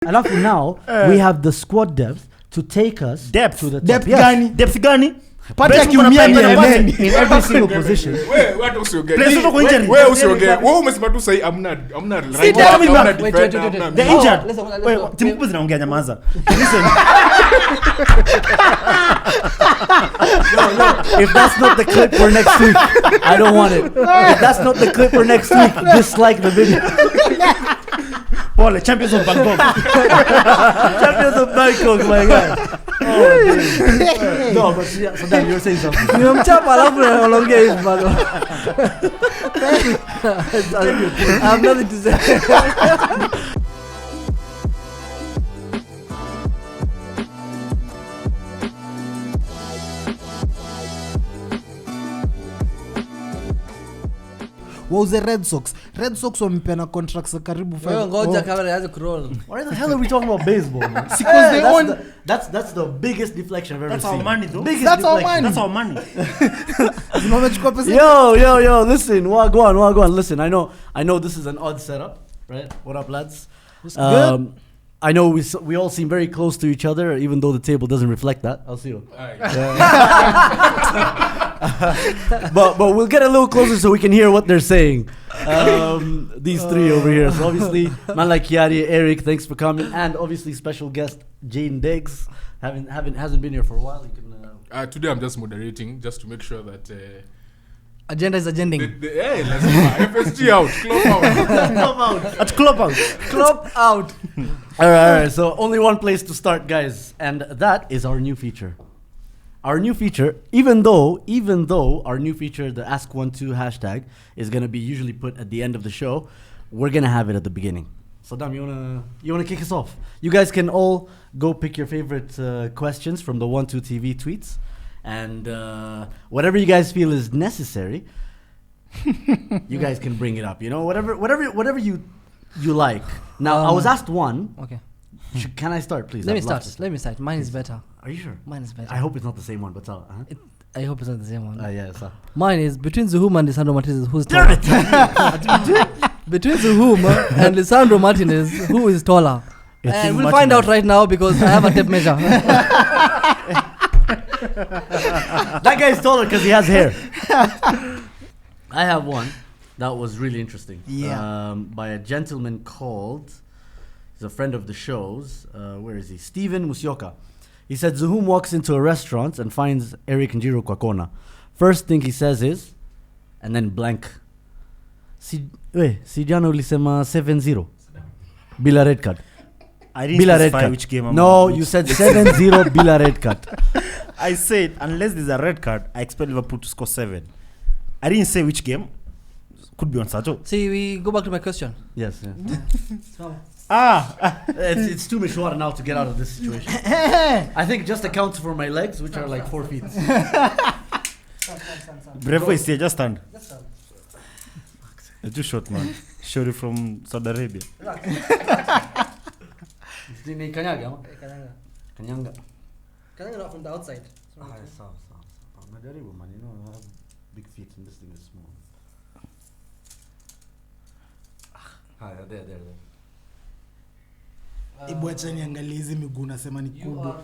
Alafu now we have the squad depth to take us Depth. to the top. Depth Yes. gani? Depth gani? Pata Best kiumia kuna ni pata nani? In every single position. Wewe hata usiongee. Players wako injury. Wewe usiongee. Wewe umesema tu sahi amna right. tell me Amna back. defender, amna They're mid. injured. let's go. Wait, timu kubwa zinaongea nyamaza. Listen. If that's not the clip for next week, I don't want it. If that's not the clip for next week, dislike the video. Pole, champions of Bangkok. Champions of Bangkok, my guy. No, but yeah, so Dan, you were saying something. Nimemchapa alafu anaongea hivi bado. I have nothing to say. Wauze Red Sox. Red Sox wamepeana contracts za karibu 5. Wewe ngoja kamera yaanze kuroll. Why the hell are we talking about baseball, man? Because they own. That's the biggest deflection I've ever That's seen. our money, though. Biggest That's our deflection. money. That's our money. Wamechukua pesa. Yo, listen, wagwan. Listen, I know this is an odd setup, right? What up, lads? Good. I know we all seem very close to each other, even though the table doesn't reflect that. I'll see you. But we'll get a little closer so we can hear what they're saying. These three over here. So obviously, man like Kiari, Eric, thanks for coming, and obviously special guest Jane Diggs. Hasn't been here for a while. You can. Today I'm just moderating just to make sure that Agenda is agending. hey, let's go. FSG out, club out. Club out. All right. So only one place to start, guys, and that is our new feature. Our new feature, even though our new feature, the Ask12 hashtag, is gonna be usually put at the end of the show, we're gonna have it at the beginning. So Dam, you wanna kick us off? You guys can all go pick your favorite questions from the Onetwo TV tweets, and whatever you guys feel is necessary, you guys can bring it up. You know, whatever you like. Now, I was asked one. Okay. Can I start, please? Let me start. Mine is better. Are you sure? Mine is better. I hope it's not the same one, but I hope it's not the same one. yeah, so. Mine is between Zuhum and Lisandro Martinez, who's taller? Between Zuhum and Lisandro Martinez, who is taller? And we'll find out right now because I have a tape measure. That guy is taller because he has hair. I have one that was really interesting. Yeah. By a gentleman called, he's a friend of the show's, where is he? Steven Musioka. He said, Zuhum walks into a restaurant and finds Eric and Jiro kwa kona. First thing he says is, and then blank. Sijana ulisema 7-0. Bila red card. I didn't Bila red specify card. which game No, you said 7-0 bila red card. I said, unless there's a red card, I expect Liverpool to score 7. I didn't say which game. Could be on Sato. See, we go back to my question. Yes. Ah! It's too mishwara now to get out of this situation. I think just accounts for my legs, which are like 4 feet. Brevo is here, just stand. You're too short, man. Shorty from Saudi Arabia. Kanyanga. Kanyanga not from the outside. Najaribu, man. You know, I have big feet and this thing is small. There. Ibu acha niangalie hizi miguu nasema ni kubwa.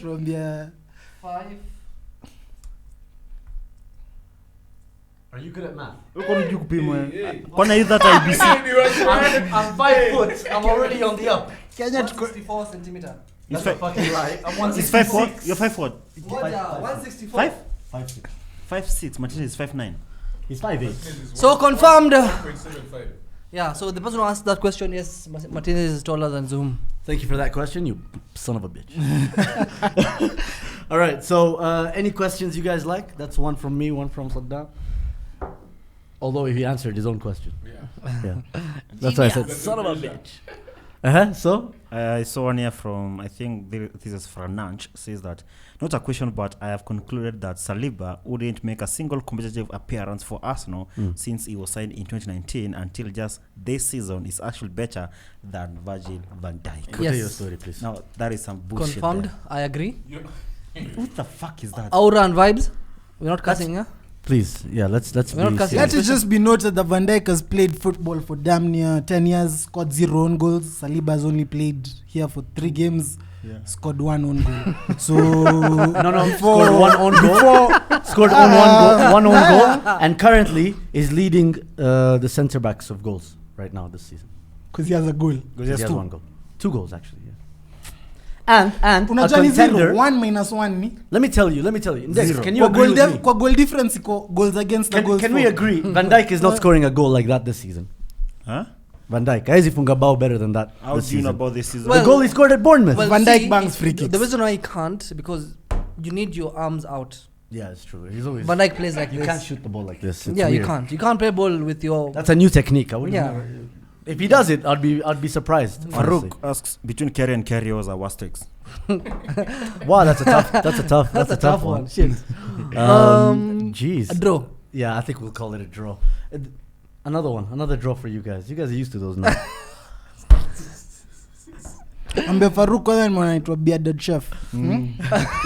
Tuambia 5. Are you good at math? Uko unajua kupima. Kwani you that IBC? I'm 5 foot. I'm already on the up. Kenya tuko 164 centimeter. That's a fucking lie. I'm 166. It's 5 what? You're 5 what? 164. 5? 5'6". Martinez is 5'9". He's 5'8". So confirmed. 1.75. Yeah, so the person who asked that question, yes, Martinez is taller than Zoom. Thank you for that question, you son of a bitch. All right, so any questions you guys like? That's one from me, one from Saddam. Although he answered his own question. Yeah. That's why I said son of a bitch. So? I saw one here from, I think this is Frananch, says that, not a question, but I have concluded that Saliba wouldn't make a single competitive appearance for Arsenal since he was signed in 2019 until just this season is actually better than Virgil van Dijk. Tell your story, please. Now, that is some bullshit. Confirmed, there. I agree. What the fuck is that? Aura and vibes. We're not cussing, yeah? Please, yeah, let's We're not be casting serious. Let it just be noted that Van Dijk has played football for damn near 10 years, scored 0 own goals. Saliba has only played here for 3 games, scored 1 own goal. So No, scored one own goal. Scored one own goal, and currently is leading the centre backs of goals right now this season. because he has a goal. He has 1 goal, 2 goals actually. Yeah. And a Unajua ni contender. 0, 1 minus 1 ni? Let me tell you. Index, Zero. can you agree with me? Kwa goal difference iko goals against the goals Can we for. agree? Van Dijk is not scoring a goal like that this season. Huh? Van Dijk, haizi funga bao better than that How this do you know season. about this season? The goal he scored at Bournemouth. Van Dijk see, bangs free kicks. The reason why he can't because you need your arms out. Yeah, it's true. He's always. Van Dijk plays like You this. can't shoot the ball like this. It's Yeah, weird. you can't. You can't play ball with your. That's a new technique. I wouldn't. Yeah. If he does it, I'd be surprised. honestly. Farouk asks, between Kerry and Kerry, was our worst takes? Wow, that's a tough one. Shit. Jeez. A draw. Yeah, I think we'll call it a draw. Another draw for you guys. You guys are used to those now. Ambe Farouk kwanza nimeona anaitwa bearded chef.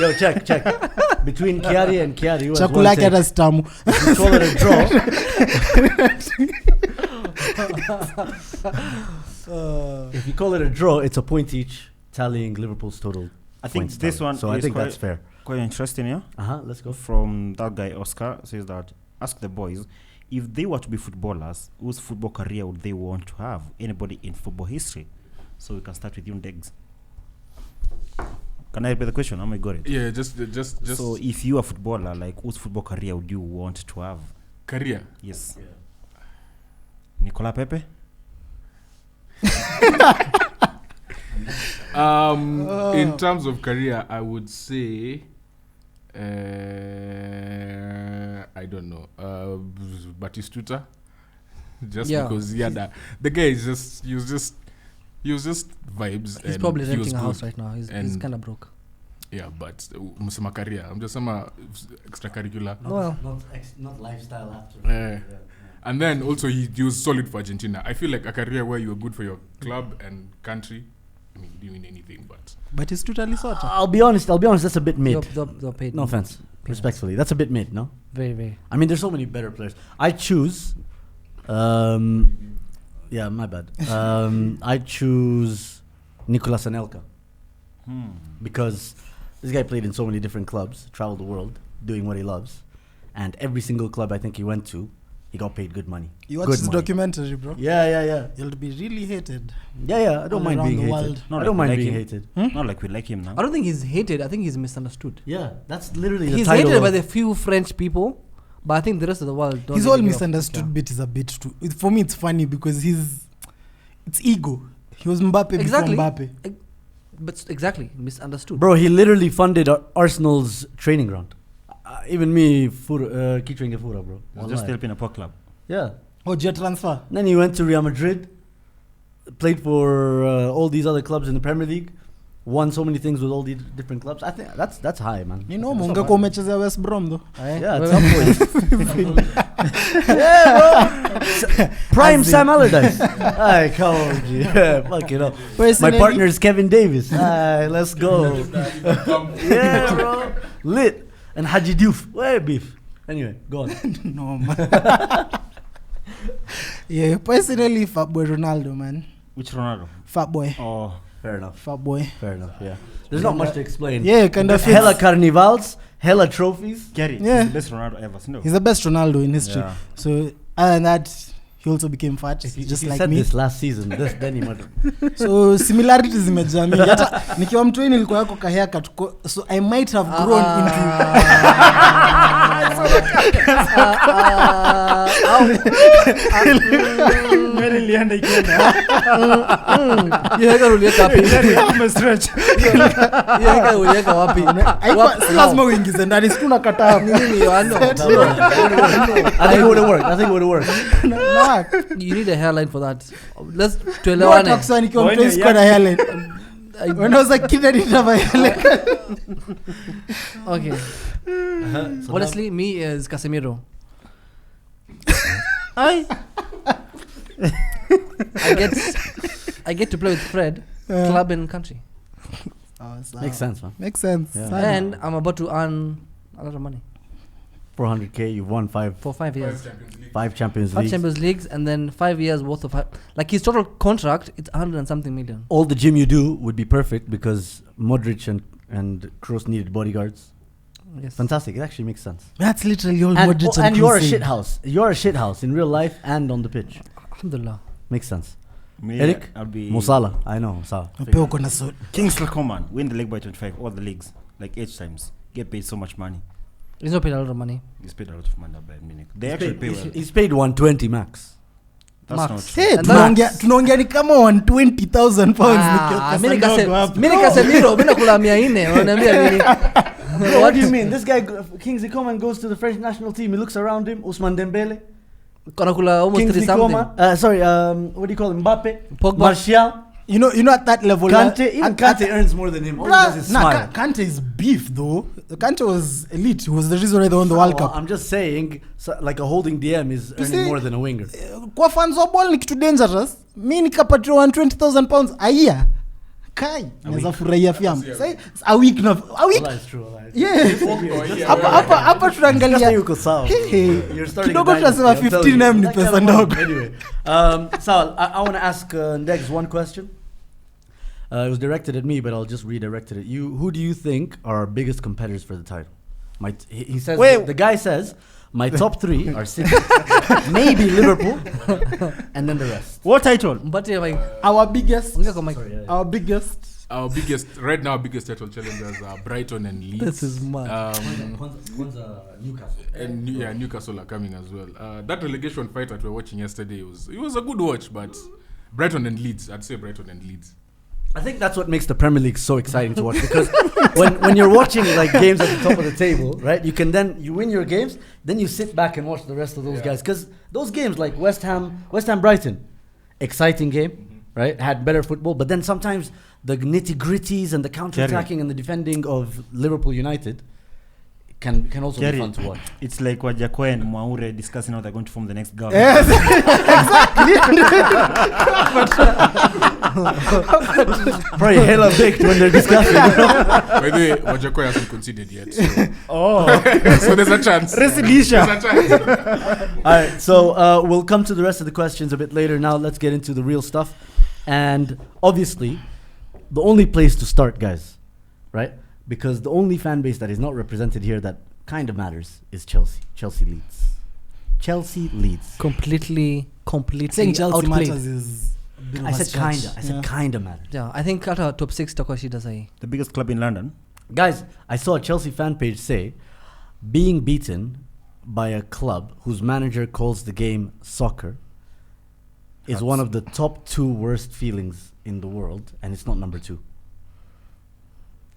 Yo, check. Between Kiari and Kiari, who has Chakula one yake take? hata sitamu. If you call it a draw. If you call it a draw, it's a point each, tallying Liverpool's total. I think points this tally. one So I is think quite- that's fair. Quite interesting, yeah? Let's go. From that guy, Oscar, says that, ask the boys, if they were to be footballers, whose football career would they want to have? Anybody in football history? So we can start with you, Degs. Can I repeat the question? Am I got it? Yeah, just. So if you are a footballer, like whose football career would you want to have? Career. Yes. Nicola Pepe? In terms of career, I would say, I don't know, Batistuta, just Yeah. because the guy is just he was just vibes. He's and probably he was renting a house good. right now. He's And- kind of broke. Yeah, but msema career. I'm just saying extracurricular. Well, Not lifestyle after. And then also he was solid for Argentina. I feel like a career where you are good for your club and country. I mean, doing anything, but But it's totally sort of. I'll be honest. That's a bit mid. they're paid. No offense, peanuts. respectfully, that's a bit mid. No, Very, very. I mean, there's so many better players. I choose. Yeah, my bad. I choose Nicolas Anelka because this guy played in so many different clubs, traveled the world, doing what he loves, and every single club I think he went to, he got paid good money. You watch Good this money. documentary, bro. Yeah. You'll be really hated. I don't All mind around being the hated. world. Not I don't like mind we being like him. hated. Not like we like him now. I don't think he's hated. I think he's misunderstood. Yeah, that's literally the He's title. hated by of- the few French people, but I think the rest of the world don't. His really whole give a misunderstood fuck. bit is a bit too. For me, it's funny because it's ego. He was Mbappe Exactly. before Mbappe. But exactly misunderstood. Bro, he literally funded Arsenal's training ground. Even me, Kitringe Fura, bro. He's just Wallahi. helping a poor club. Yeah. Oh, jet transfer. Then he went to Real Madrid, played for all these other clubs in the Premier League, won so many things with all these different clubs. I think that's high, man. You know, That's not Mungeko bad. umechezea West Brom though. Yeah, it's up for you. Yeah, bro. Prime Sam Allardyce. Aye, come on, G. Yeah, fuck it up. My Personally- partner is Kevin Davis. Aye, let's go. Yeah, bro. Lit. And Haji Diouf. Where beef? Anyway, go on. No, man. Yeah, personally, Fat Boy Ronaldo, man. Which Ronaldo? Fat Boy. Oh, Fair enough. Fat Boy. Fair enough, yeah. There's not much to explain. Yeah, kind of. Hella carnivals, hella trophies. Kerry. Yeah. He's the best Ronaldo ever. No. He's the best Ronaldo in history. Yeah. So, other than that, he also became fat, If just you like said me. this last season, then he might have. So similarities zimejaa mingi. Hata nikiwa mtoi nilikuwa yako ka haircut, so I might have grown into. Hiyo heka uliweka wapi? Hiyo heka uliweka wapi? Haikuwa- si lazima uingize ndani, si tunakataa hapo. Nini yo, I know. I think it would have worked. Na- You need a hairline for that. Let's No, tuelewane. hata nikiwa mtoi sikuwa na hairline. When I was a kid, I didn't have a hairline. Okay. So Honestly, me is Casemiro. I get to play with Fred, club and country, Oh, so- makes sense, man. Makes sense. Yeah. Sana. and I'm about to earn a lot of money. 400K. You've won for 5 years. five Champions Five Leagues. Champions Leagues and then 5 years worth of like his total contract, it's 100 and something million. All the gym you do would be perfect because Modric and Kroos needed bodyguards. Yes. Fantastic. It actually makes sense. That's literally all And, Modric and you're a Kroos shit say. house. You're a shit house in real life and on the pitch. Alhamdulillah. Makes sense. Me, Eric? I'll be Musala. I know. Salah. Pia uko na so- Kingsley Coman, win the league by 25, all the leagues, like 8 times. Get paid so much money. He's not paid a lot of money. He's paid a lot of money by Munich. They actually pay well. He's paid 120 max. That's Max. not true. Hey, And tunaongea ni kama 120,000 pounds Ah, nikiweka Sandogo hapo. mimi Casemiro, mimi nakula 400, unaniambia nini? Bro, what do you mean? This guy, Kingsley Coman, goes to the French national team. He looks around him. Ousmane Dembele. Kanakula almost 3 Kingsley something. Coman. What do you call him? Mbappe. Pogba. Martial. You know at that level. Kante. Even Kante earns more than him. All he does is smile. Kante is beef though. Kante was elite. He was the reason why they won the World Well, Cup. I'm just saying, so, like a holding DM is earning see- more than a winger. Kwa fans wa ball ni kitu dangerous. Mi nikapatiwa 120,000 pounds a year. Kai, naweza furahia fiamu. Say a week na a week. Wallah, it's true. Wallah, it's Yeah. true. Hapa tunaangalia. Sasa yuko sawa. Hey, You're starting kidogo a dynasty, tunasema I'm telling 15 you. ni Like pesa that ndogo. one. Anyway, Sal, I want to ask Ndex one question. It was directed at me, but I'll just redirect it at you. Who do you think are our biggest competitors for the title? He says. Wait. The guy says my top 3 are City, maybe Liverpool, and then the rest. What title? But like Our biggest ongea kwa mic. our biggest Our biggest title challengers are Brighton and Leeds. This is mad. Newcastle. And Newcastle are coming as well. That relegation fight that we were watching yesterday was a good watch, but Brighton and Leeds, I'd say Brighton and Leeds. I think that's what makes the Premier League so exciting to watch because when you're watching like games at the top of the table, right? You win your games, then you sit back and watch the rest of those guys because those games like West Ham Brighton, exciting game, right? Had better football, but then sometimes the nitty-gritties and the counter-attacking and the defending of Liverpool United can also be fun to watch. It's like Wajakwe and Mwaure discussing how they're going to form the next government. Yes, Probably hella baked when they're discussing. By the way, Wajakwe hasn't conceded yet. So. So there's a chance. There's a chance. All right, so we'll come to the rest of the questions a bit later. Now let's get into the real stuff. And obviously, the only place to start, guys, right? Because the only fan base that is not represented here that kind of matters is Chelsea. Chelsea leads. Completely saying Chelsea outplayed. matters is a bit of I a said stretch. kinda. I said kinda matters. Yeah, I think hata top 6 takuwa shida sahi. The biggest club in London. Guys, I saw a Chelsea fan page say, being beaten by a club whose manager calls the game soccer is one of the top 2 worst feelings in the world, and it's not number 2.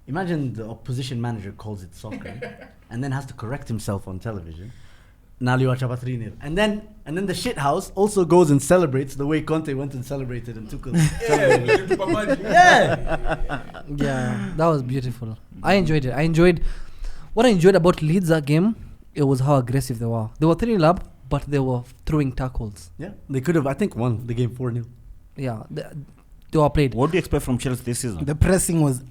Imagine the opposition manager calls it soccer and then has to correct himself on television. Naliwachapa 3-0. And then the shit house also goes and celebrates the way Conte went and celebrated and took a Yeah, that was beautiful. I enjoyed it. What I enjoyed about Leeds that game, it was how aggressive they were. They were 3-0 up, but they were throwing tackles. Yeah, they could have, I think, won the game 4-0. Yeah, they were played. What do you expect from Chelsea this season? The pressing was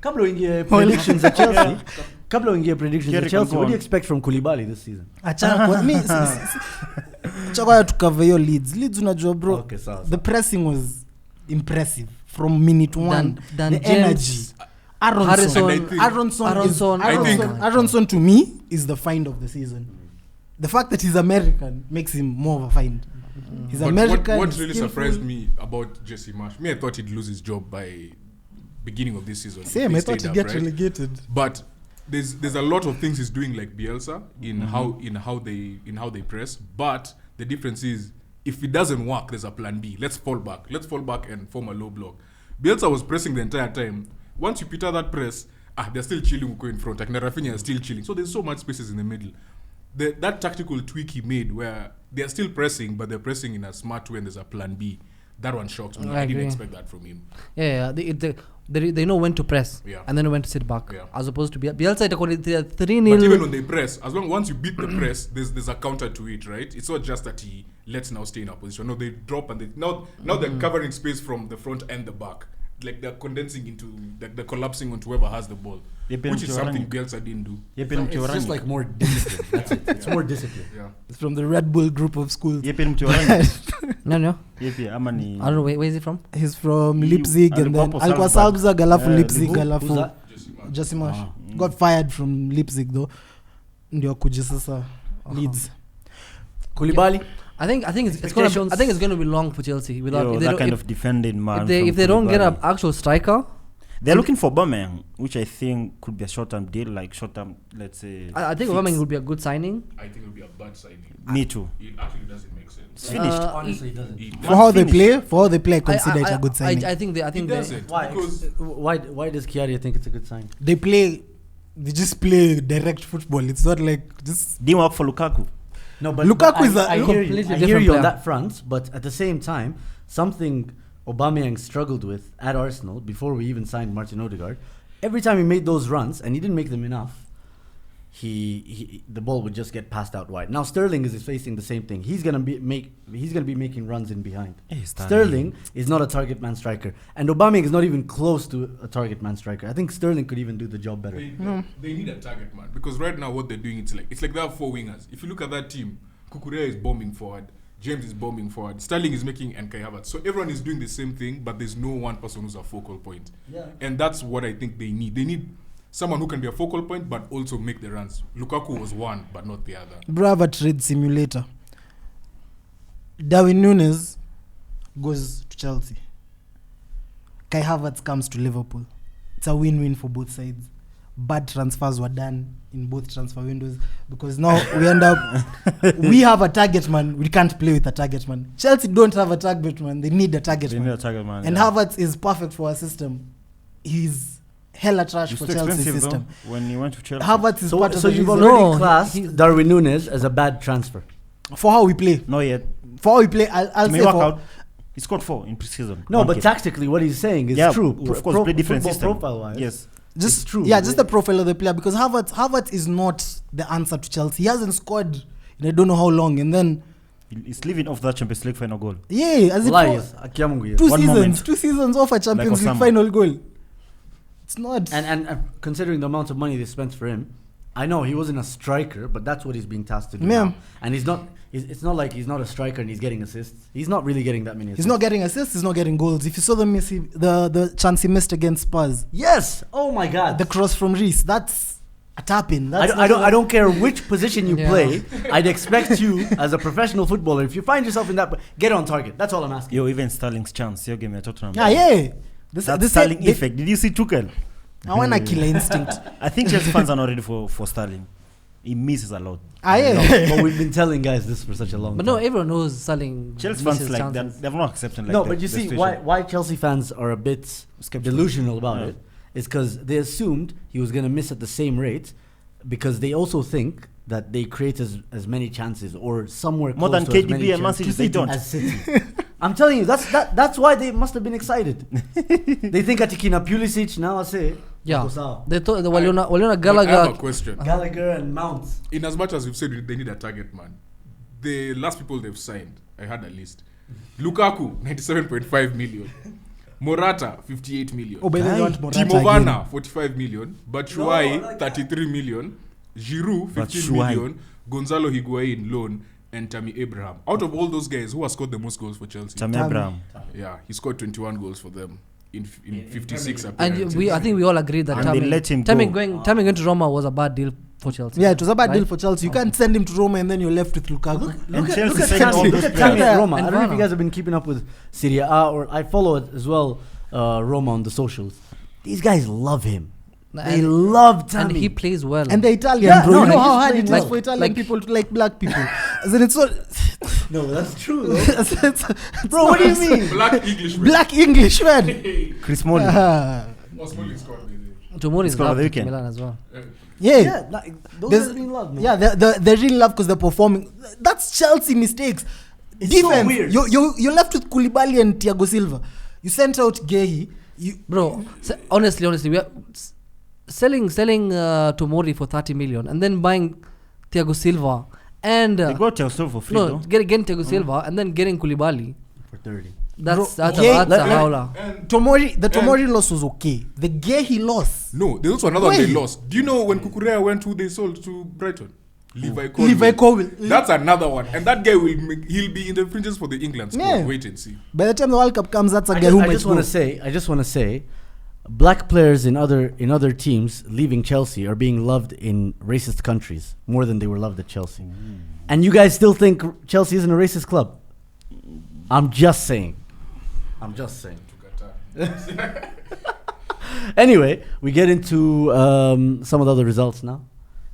Kabla uingie predictions at Chelsea. Kabla uingie predictions at Kerry, Chelsea. go What do you on. expect from Koulibaly this season? achana kwa mi chakwa tukave hiyo Leeds unajua bro. Okay, sawa. The pressing was impressive from minute 1. Dan The James, energy. Harrison, Aronson to me is the find of the season. The fact that he's American makes him more of a find. He's But American. what he's really skillful. surprised me about Jesse Marsh, I thought he'd lose his job by beginning of this season. if Same, he I thought stayed he'd up, get right? relegated. But there's a lot of things he's doing like Bielsa in how they press. But the difference is if it doesn't work, there's a plan B. Let's fall back and form a low block. Bielsa was pressing the entire time. Once you peter that press, they're still chilling Uko in front. Like Rafinha is still chilling. So there's so much spaces in the middle. That tactical tweak he made where they're still pressing, but they're pressing in a smart way and there's a plan B. That one shocked me. I didn't agree. expect that from him. Yeah, they know when to press and then when to sit back. Yeah. As opposed to Bielsa, itakuwa ni 3-0. But even when they press, once you beat the press, there's a counter to it, right? It's not just that he lets now stay in a position. No, they drop and now they're covering space from the front and the back. like they're condensing into like they're collapsing onto whoever has the ball, which is something Bielsa didn't do. It's just like more discipline. That's it. It's more discipline. Yeah. It's from the Red Bull group of schools. No. I don't know. Where is he from? He's from Leipzig and then alikuwa Salzburg alafu Leipzig alafu Josimash got fired from Leipzig though. Ndio kuja sasa Leeds. Koulibaly. I think it's gonna be long for Chelsea without that kind of defending man. If they don't get an actual striker. They're looking for Aubameyang, which I think could be a short-term deal, like short-term, let's say. I think Aubameyang would be a good signing. I think it would be a bad signing. Me too. It actually doesn't make sense. It's finished. Honestly, it doesn't. For how they play, consider it a good signing. I think It doesn't. Why does Chiari think it's a good sign? They just play direct football. It's not like just Didn't work for Lukaku. No, but Lukaku is I hear completely you different on that front, but at the same time, something Aubameyang struggled with at Arsenal before we even signed Martin Odegaard. Every time he made those runs, and he didn't make them enough, the ball would just get passed out wide. Now Sterling is facing the same thing. He's gonna be making runs in behind. Sterling is not a target man striker, and Aubameyang is not even close to a target man striker. I think Sterling could even do the job better. They need a target man because right now what they're doing it's like they have 4 wingers. If you look at that team, Kukurea is bombing forward. James is bombing forward. Sterling is making and Kai Havertz. So everyone is doing the same thing, but there's no one person who's a focal point. Yeah. And that's what I think they need. They need someone who can be a focal point, but also make the runs. Lukaku was one, but not the other. Brava trade simulator. Darwin Núñez goes to Chelsea. Kai Havertz comes to Liverpool. It's a win-win for both sides. Bad transfers were done in both transfer windows because now we end up we have a target man. We can't play with a target man. Chelsea don't have a target man. They need a target man. And Havertz is perfect for our system. He's hella trash for Chelsea's system. When you went to Chelsea, Havertz is part of so you've already classed Darwin Núñez as a bad transfer for how we play. Not yet. For how we play, I'll say for out. He scored 4 in pre-season. No, but tactically, what he's saying is true. Of course, play different system. Profile-wise. Yes. Just true. Yeah, just the profile of the player because Havertz is not the answer to Chelsea. He hasn't scored in I don't know how long, and then he's living off that Champions League final goal. Yeah, as it 2 seasons off a Champions League final goal. It's not. And considering the amount of money they spent for him, I know he wasn't a striker, but that's what he's being tasked to do. Now. And he's not. It's not like he's not a striker and he's getting assists. He's not really getting that many assists. He's not getting assists. He's not getting goals. If you saw the chance he missed against Spurs. Yes. Oh my God. The cross from Reece. That's a tap-in. I don't care which position you play. I'd expect you as a professional footballer, if you find yourself in that, get on target. That's all I'm asking. Even Sterling's chance. Your game at Tottenham. Yeah. That's Sterling effect. Did you see Tuchel? I want a killer instinct. I think Chelsea fans are not ready for Sterling. He misses a lot. But we've been telling guys this for such a long time. But no, everyone knows Sterling. Chelsea fans they're not accepting but you see why Chelsea fans are a bit delusional about it is because they assumed he was going to miss at the same rate because they also think that they create as many chances or somewhere more close than to KDB and Man City. They don't. As City. I'm telling you, that's why they must have been excited. They think Atikina Pulisic now I say. Yeah, they thought the Waliona Gallagher. I have a question. Gallagher and Mount. In as much as we've said they need a target man, the last people they've signed, I had a list. Lukaku, 97.5 million. Morata, 58 million. Oh, but they want Morata Timo again. Werner, 45 million. Batshuayi, 33 million. Giroud, 15 million. Gonzalo Higuain, loan. And Tammy Abraham. Out of all those guys, who has scored the most goals for Chelsea? Tammy Abraham. Yeah, he scored 21 goals for them. In 56 appearances. And I think we all agree that Tammy going to Roma was a bad deal for Chelsea. Yeah, it was a bad deal for Chelsea. You can't send him to Roma and then you're left with Lukaku. Look at Tammy at Roma. I don't know if you guys have been keeping up with Serie A, or I follow it as well, Roma on the socials. These guys love him. They love Tammy. And he plays well. And the Italian, bro. You know how hard it is for Italian people to like black people. It's so... No, that's true. Bro, what do you mean? Black English, man. Chris Smalling. Smalling scored. Tomorrow is the weekend. Milan as well. Yeah. Those are being loved, man. Yeah, they're really loved because they're performing. That's Chelsea mistakes. It's Defense. So weird. You're left with Koulibaly and Thiago Silva. You sent out Gueye. Bro, honestly, we are selling Tomori for 30 million and then buying Thiago Silva and they got Thiago Silva for free. Getting Thiago Silva and then getting Koulibaly for 30. That's a Gay- howler. The Tomori loss was okay. The Gay he lost. No, there's also another one Wait. they lost. Do you know when Kukurea went, who they sold to Brighton? Levi Colwill. That's another one, and that guy he'll be in the fringes for the England squad. Yeah. Wait and see. By the time the World Cup comes, that's a I guy who might just want to say, black players in other teams leaving Chelsea are being loved in racist countries more than they were loved at Chelsea. And you guys still think Chelsea isn't a racist club? I'm just saying. Anyway, we get into some of the other results now,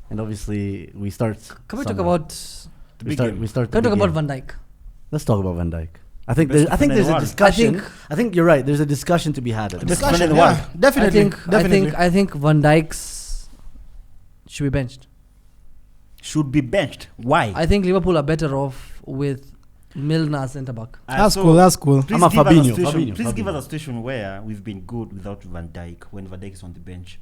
and obviously we start. Can we talk about? We start. Can we the talk about game. Van Dijk? Let's talk about Van Dijk. I think Best there's defender in a the discussion. world. I think you're right. There's a discussion to be had. At this. discussion. defender in the Yeah, definitely. I think Van Dijk's should be benched. Should be benched. Why? I think Liverpool are better off with Milner as centre back. That's cool. That's cool. Please I'm a give us Fabinho, situation- Fabinho, Please give Fabinho. us a situation where we've been good without Van Dijk when Van Dijk is on the bench.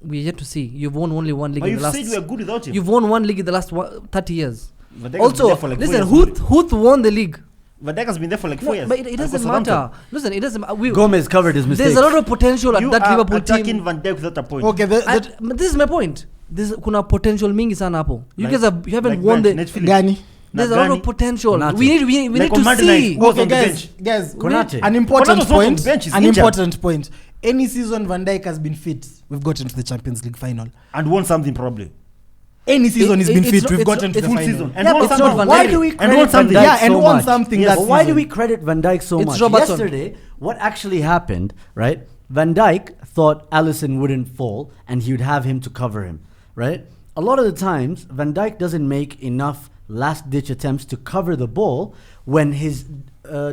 We're yet to see. You've won only one league But in you've the last. said we are good without him. You've won one league in the last 30 years. Van Dijk has been Also, there for like 4 listen, years. Huth won the league. Van Dijk has been there for like 4 No, years. but it And doesn't for Southampton. matter. Listen, it doesn't. Gomez covered his mistakes. There's a lot of potential at You that are Liverpool attacking team. Van Dijk without a point. Okay, But this is my point. Kuna potential mingi sana hapo. You Like- guys you haven't like won the. Brent, Netflix. Gani. There's a lot of Nagani. potential. Konate. We need Like to on Monday see. night, was Okay, on the guys, bench. Konate. an important Konate's not on point. the bench, he's An injured. important point. Any season Van Dijk has been fit, we've gotten to the Champions League final. And won something probably. Any season he's been it's fit, not- we've it's gotten not- to the Full final. season. And Yeah, won but it's something. not Van Why Dijk. do we And credit won Van something. Dijk Yeah, and so won much? something Yes, that But why do season. we credit Van Dijk so It's much? Robertson. Yesterday, what actually happened, right? Van Dijk thought Alisson wouldn't fall and he would have him to cover him, right? A lot of the times, Van Dijk doesn't make enough last-ditch attempts to cover the ball when his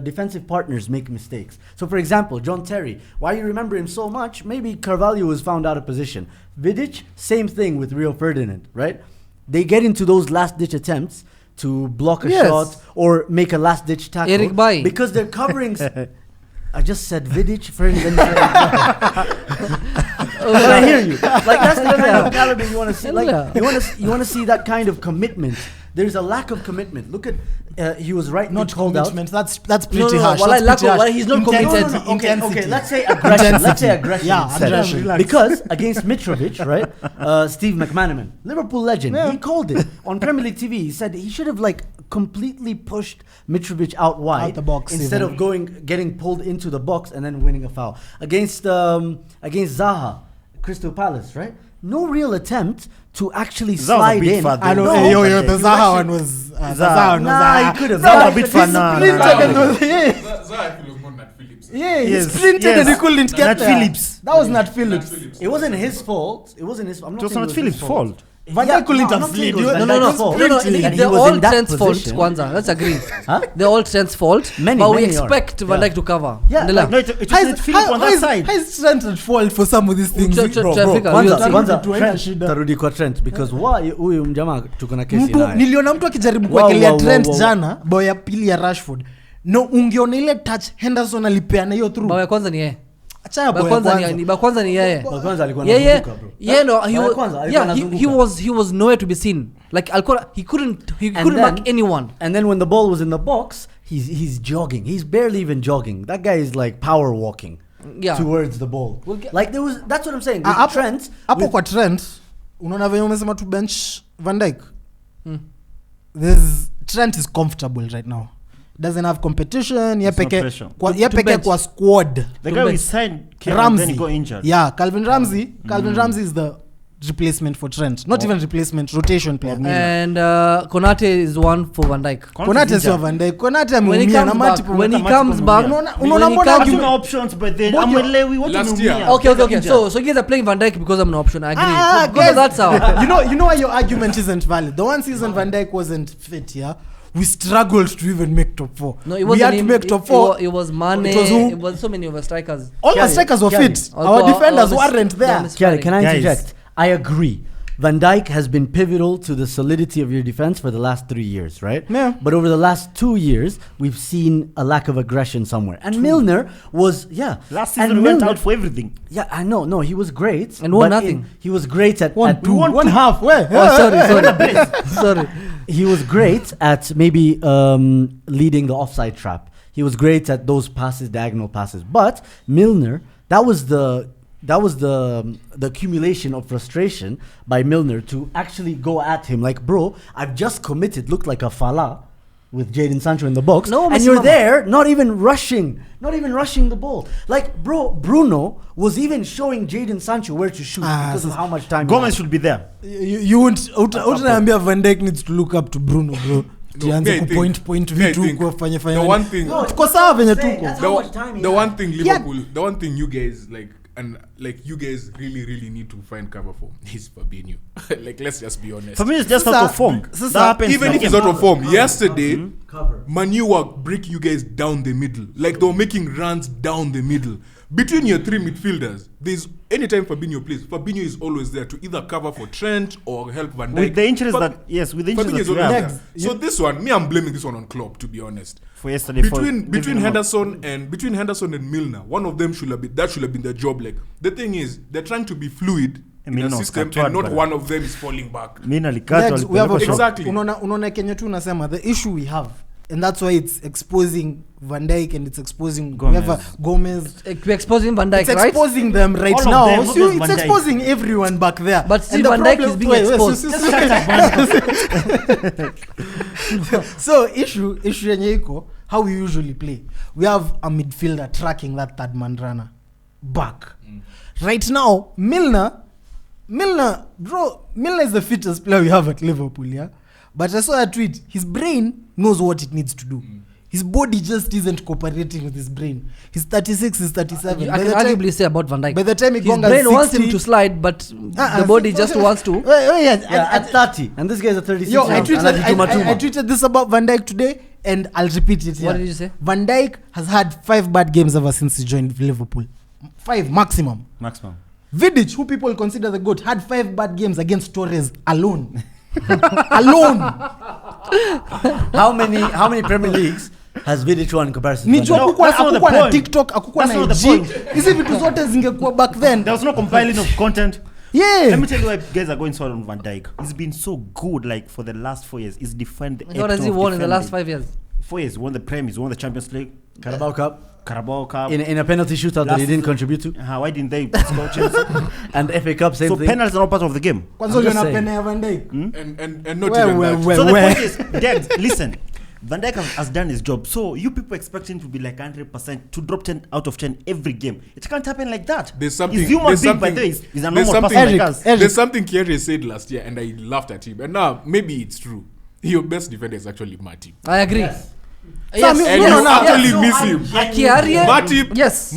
defensive partners make mistakes. So, for example, John Terry, why you remember him so much? Maybe Carvalho was found out of position. Vidic, same thing with Rio Ferdinand, right? They get into those last-ditch attempts to block a Yes. shot or make a last-ditch tackle Eric Bailly. because they're covering. I just said Vidic, Ferdinand. But I hear you. Like that's the kind of caliber you want to see. Like you want to see that kind of commitment. There's a lack of commitment. Look at he was right. Not called out. commitment. That's pretty No, harsh. well, That's pretty harsh. he's not Intensity, committed. Okay, intensity. let's say aggression. Let's say Intensity. aggression. Yeah, instead. aggression. Relax. Because against Mitrovic, right? Steve McManaman, Liverpool legend, Yeah. he called it on Premier League TV. He said he should have like completely pushed Mitrovic out wide Out the box instead even. of getting pulled into the box and then winning a foul against Zaha, Crystal Palace, right? No real attempt to actually Zaha was a slide bit in. far though. I know. No, Hey, yo, but the he Zaha actually- one was. The Zaha. Zaha one was. Nah, he could have. Zaha Zaha a bit could far have now. Sprinted Nah. and was, yeah, Zaha was more Nat Phillips. yeah, he Yes, sprinted yes. and he couldn't get Nat there. Phillips. That was Nat Phillips. It wasn't his fault. It wasn't his. I'm not It was saying not his Phillips' fault. Van Dijk couldn't have slid. No, No, Van Dijk's fault. sprinting. And he They're was all in that Trent's fault, position. Kwanza. Let's agree. Huh? They're all Trent's fault. Many, but we many are. expect Van Yeah. Dijk to cover. Yeah, Ndela. like- No, it was not Philip on that side. How is Trent at fault for some of these things? Ch- ch- Bro, Traffic, bro. Kwanza, Tarudi Kwanza, tu haina Trent, shida. tarudi kwa Trent because huyu mjamaa tuko na kesi Mtu naye. niliona mtu akijaribu Wow, kuwekelea wow, Trent wow. jana bao ya pili ya Rashford. No, ungeona ile touch Henderson alipeana hiyo through. Bao ya kwanza ni yeye. Achana Bao bao ya ya kwanza kwanza. ni bao kwanza ni yeye. Wa kwanza alikuwa Yeah, yeah, anazunguka, bro. yeah. No, he Bao ya was. kwanza alikuwa Yeah, he anazunguka. was nowhere to be seen. Like alikuwa, he couldn't then- mark anyone. And then when the ball was in the box, he's jogging. He's barely even jogging. That guy is like power walking Yeah. towards the ball. We'll get- Like that's what I'm saying. With Hapo- Trent, hapo with- kwa Trent unaona venye umesema tu bench Van Dijk. Trent is comfortable right now. Doesn't have competition. Ye There's no peke pressure. kwa To- ye to peke bench. kwa squad. The guy we signed came and Ramsey. then he got injured. Yeah, Calvin Ramsey is the replacement for Trent. Not even replacement, rotation player. And Konate is one for Van Dijk. Konate sio Van Dijk. Konate When he ameumia na comes back, Matip. when he Matip comes ameumia. back, Unaona- when unaona he mbona comes Hatuna argument- options, but then Both Amwelewi what Last ameumia. year. Okay. So you guys are playing Van Dijk because I'm an option. I agree. Ah, Because guys, that's how. you know why your argument isn't valid. The one season Van Dijk wasn't fit, yeah. We struggled to even make top 4. No, it we wasn't had to him. make top 4. It was Mane. It was who? It was so many of our strikers. All our strikers were Kiali. fit. Our defenders weren't there. Kiali, can I Guys. interject? I agree. Van Dijk has been pivotal to the solidity of your defense for the last 3 years, right? Yeah. But over the last 2 years, we've seen a lack of aggression somewhere. And Milner was, Last and season we went Milner- out for everything. Yeah, I know. No, he was great. And won but nothing. he was great at One, at two, won one two. half. Where? Oh, sorry. he was great at maybe leading the offside trap. He was great at those passes, diagonal passes. But Milner, that was the accumulation of frustration by Milner to actually go at him. Like, bro, I've just committed, looked like a Fala with Jadon Sancho in the box, and you're there, not even rushing the ball. Like, bro, Bruno was even showing Jadon Sancho where to shoot because of how much time. Gomez should be there. You won't. Utaniambia Van Dijk needs to look up to Bruno, bro. Tuanze kupoint vitu kufanya the one thing, tuko sawa venye tuko. The one thing Liverpool, the one thing you guys like. And like you guys really need to find cover for is Fabinho. Like, let's just be honest. Fabinho is just out of form. Even if he's out of form, yesterday Manu were breaking you guys down the middle. Like, they were making runs down the middle. Between your three midfielders, there's anytime Fabinho plays, Fabinho is always there to either cover for Trent or help Van Dijk. With the injuries that So this one, I'm blaming this one on Klopp, to be honest. For yesterday, between Henderson and Milner, one of them should have been their job. Like, the thing is, they're trying to be fluid in the system, and not one of them is falling back. Exactly. Unaona Kenya tu unasema the issue we have, and that's why it's exposing Van Dijk and it's exposing Gomez. We're exposing Van Dijk, it's right? Exposing them right all now. Them, So it's exposing everyone back there. But still Van Dijk is being exposed. So issue yenye iko, how we usually play. We have a midfielder tracking that third man runner back. Right now, Milner, bro, Milner is the fittest player we have at Liverpool, yeah? But I saw a tweet. His brain knows what it needs to do. His body just isn't cooperating with his brain. He's 36, he's 37. I can arguably say about Van Dijk. By the time he his brain wants him to slide, but the body just wants to. At 30. And this guy's a 36. Yo, I tweeted this about Van Dijk today, and I'll repeat it here. What did you say? Van Dijk has had 5 bad games ever since he joined Liverpool. 5 maximum. Vidic, who people consider the GOAT, had 5 bad games against Torres alone. Alone. How many Premier Leagues has Vidic won in comparison? Akukwa na TikTok, akukwa na IG. Hizi vitu zote zingekuwa back then. There was no compiling of content. Yeah. Let me tell you why guys are going so on Van Dijk. He's been so good, like, for the last 4 years. He's defined the What has he won in the last 5 years? 4 years. He won the Prem, he's won the Champions League. Carabao Cup. In a penalty shootout that he didn't contribute to. Why didn't they score Chelsea? And FA Cup, same thing. So penalties are not part of the game. Kwanza uliona pena ya Van Dijk. And not even that. So the point is, Degs, listen. Van Dijk has done his job. So you people expect him to be like 100%, to drop 10 out of 10 every game. It can't happen like that. He's human being, by the way. He's a normal person like us. There's something Kierre said last year, and I laughed at him. And now, maybe it's true. Your best defender is actually Matip. I agree. Yes. Yes. And you actually miss him.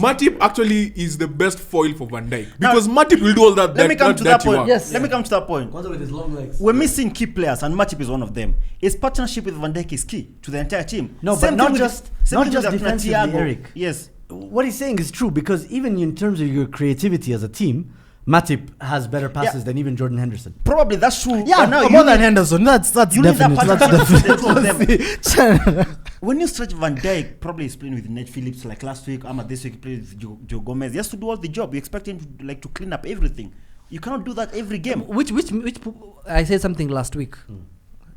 Matip actually is the best foil for Van Dijk, because Matip will do all that. Let me come to that point. Yes. Let me come to that point. With his long legs. We're missing key players, and Matip is one of them. His partnership with Van Dijk is key to the entire team. No, but not just defensively, Eric. Yes. What he's saying is true, because even in terms of your creativity as a team, Matip has better passes than even Jordan Henderson. Probably that's true. Yeah, but more than Henderson. That's you definitely. When you stretch Van Dijk, probably he's playing with Ned Phillips like last week. This week he played with Joe Gomez. He has to do all the job. You expect him to clean up everything. You cannot do that every game. Which I said something last week.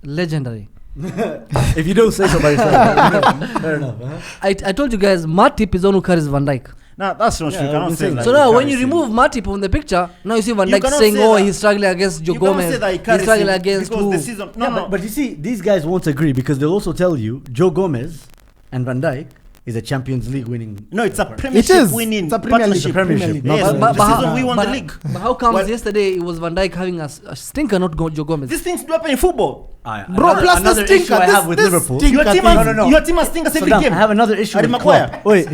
Legendary. If you don't say so by yourself, fair enough. I told you guys, Matip is the one who carries Van Dijk. No, that's not true. You cannot say that. So now when you remove Matip from the picture, now you see Van Dijk saying, he's struggling against Joe Gomez. He's struggling against who? But you see, these guys won't agree, because they'll also tell you Joe Gomez and Van Dijk is a Champions League winning. No, it's a Premiership winning. It's a Premiership. Yes, the season we won the league. But how comes yesterday it was Van Dijk having a stinker, not Joe Gomez? These things do happen in football. Bro, plus the stinker. I have with Liverpool. Your team has stinkers every game. I have another issue with Klopp. Wait.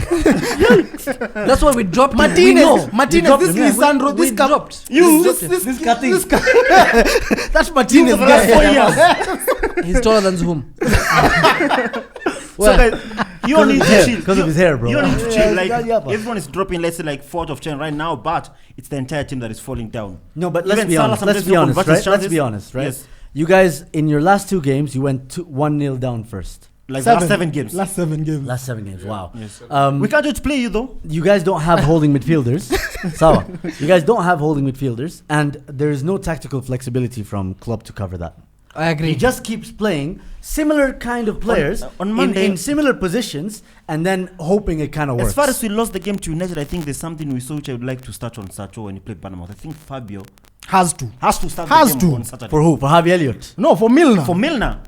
That's why we dropped Martinez, this Lisandro, this dropped. This that's Martinez. He's taller than Zoom. So guys, you don't need to chill. Because of his hair, bro. You don't need to chill. Like, everyone is dropping, let's say, like 4 out of 10 right now, but it's the entire team that is falling down. No, but let's be honest, right? Yes. You guys, in your last 2 games, you went 1-0 down first. Like last 7 games. Last 7 games, wow. Yes. We can't just play you, though. You guys don't have holding midfielders. Sawa. You guys don't have holding midfielders, and there is no tactical flexibility from Klopp to cover that. I agree. He just keeps playing similar kind of players on Monday, in similar positions and then hoping it kind of works. As far as we lost the game to United, I think there's something we saw which I would like to start on Sacho when he played Bournemouth. I think Fabio Has to. start Has the game to. on Saturday. For who? For Harvey Elliott. No, for Milner. For Milner.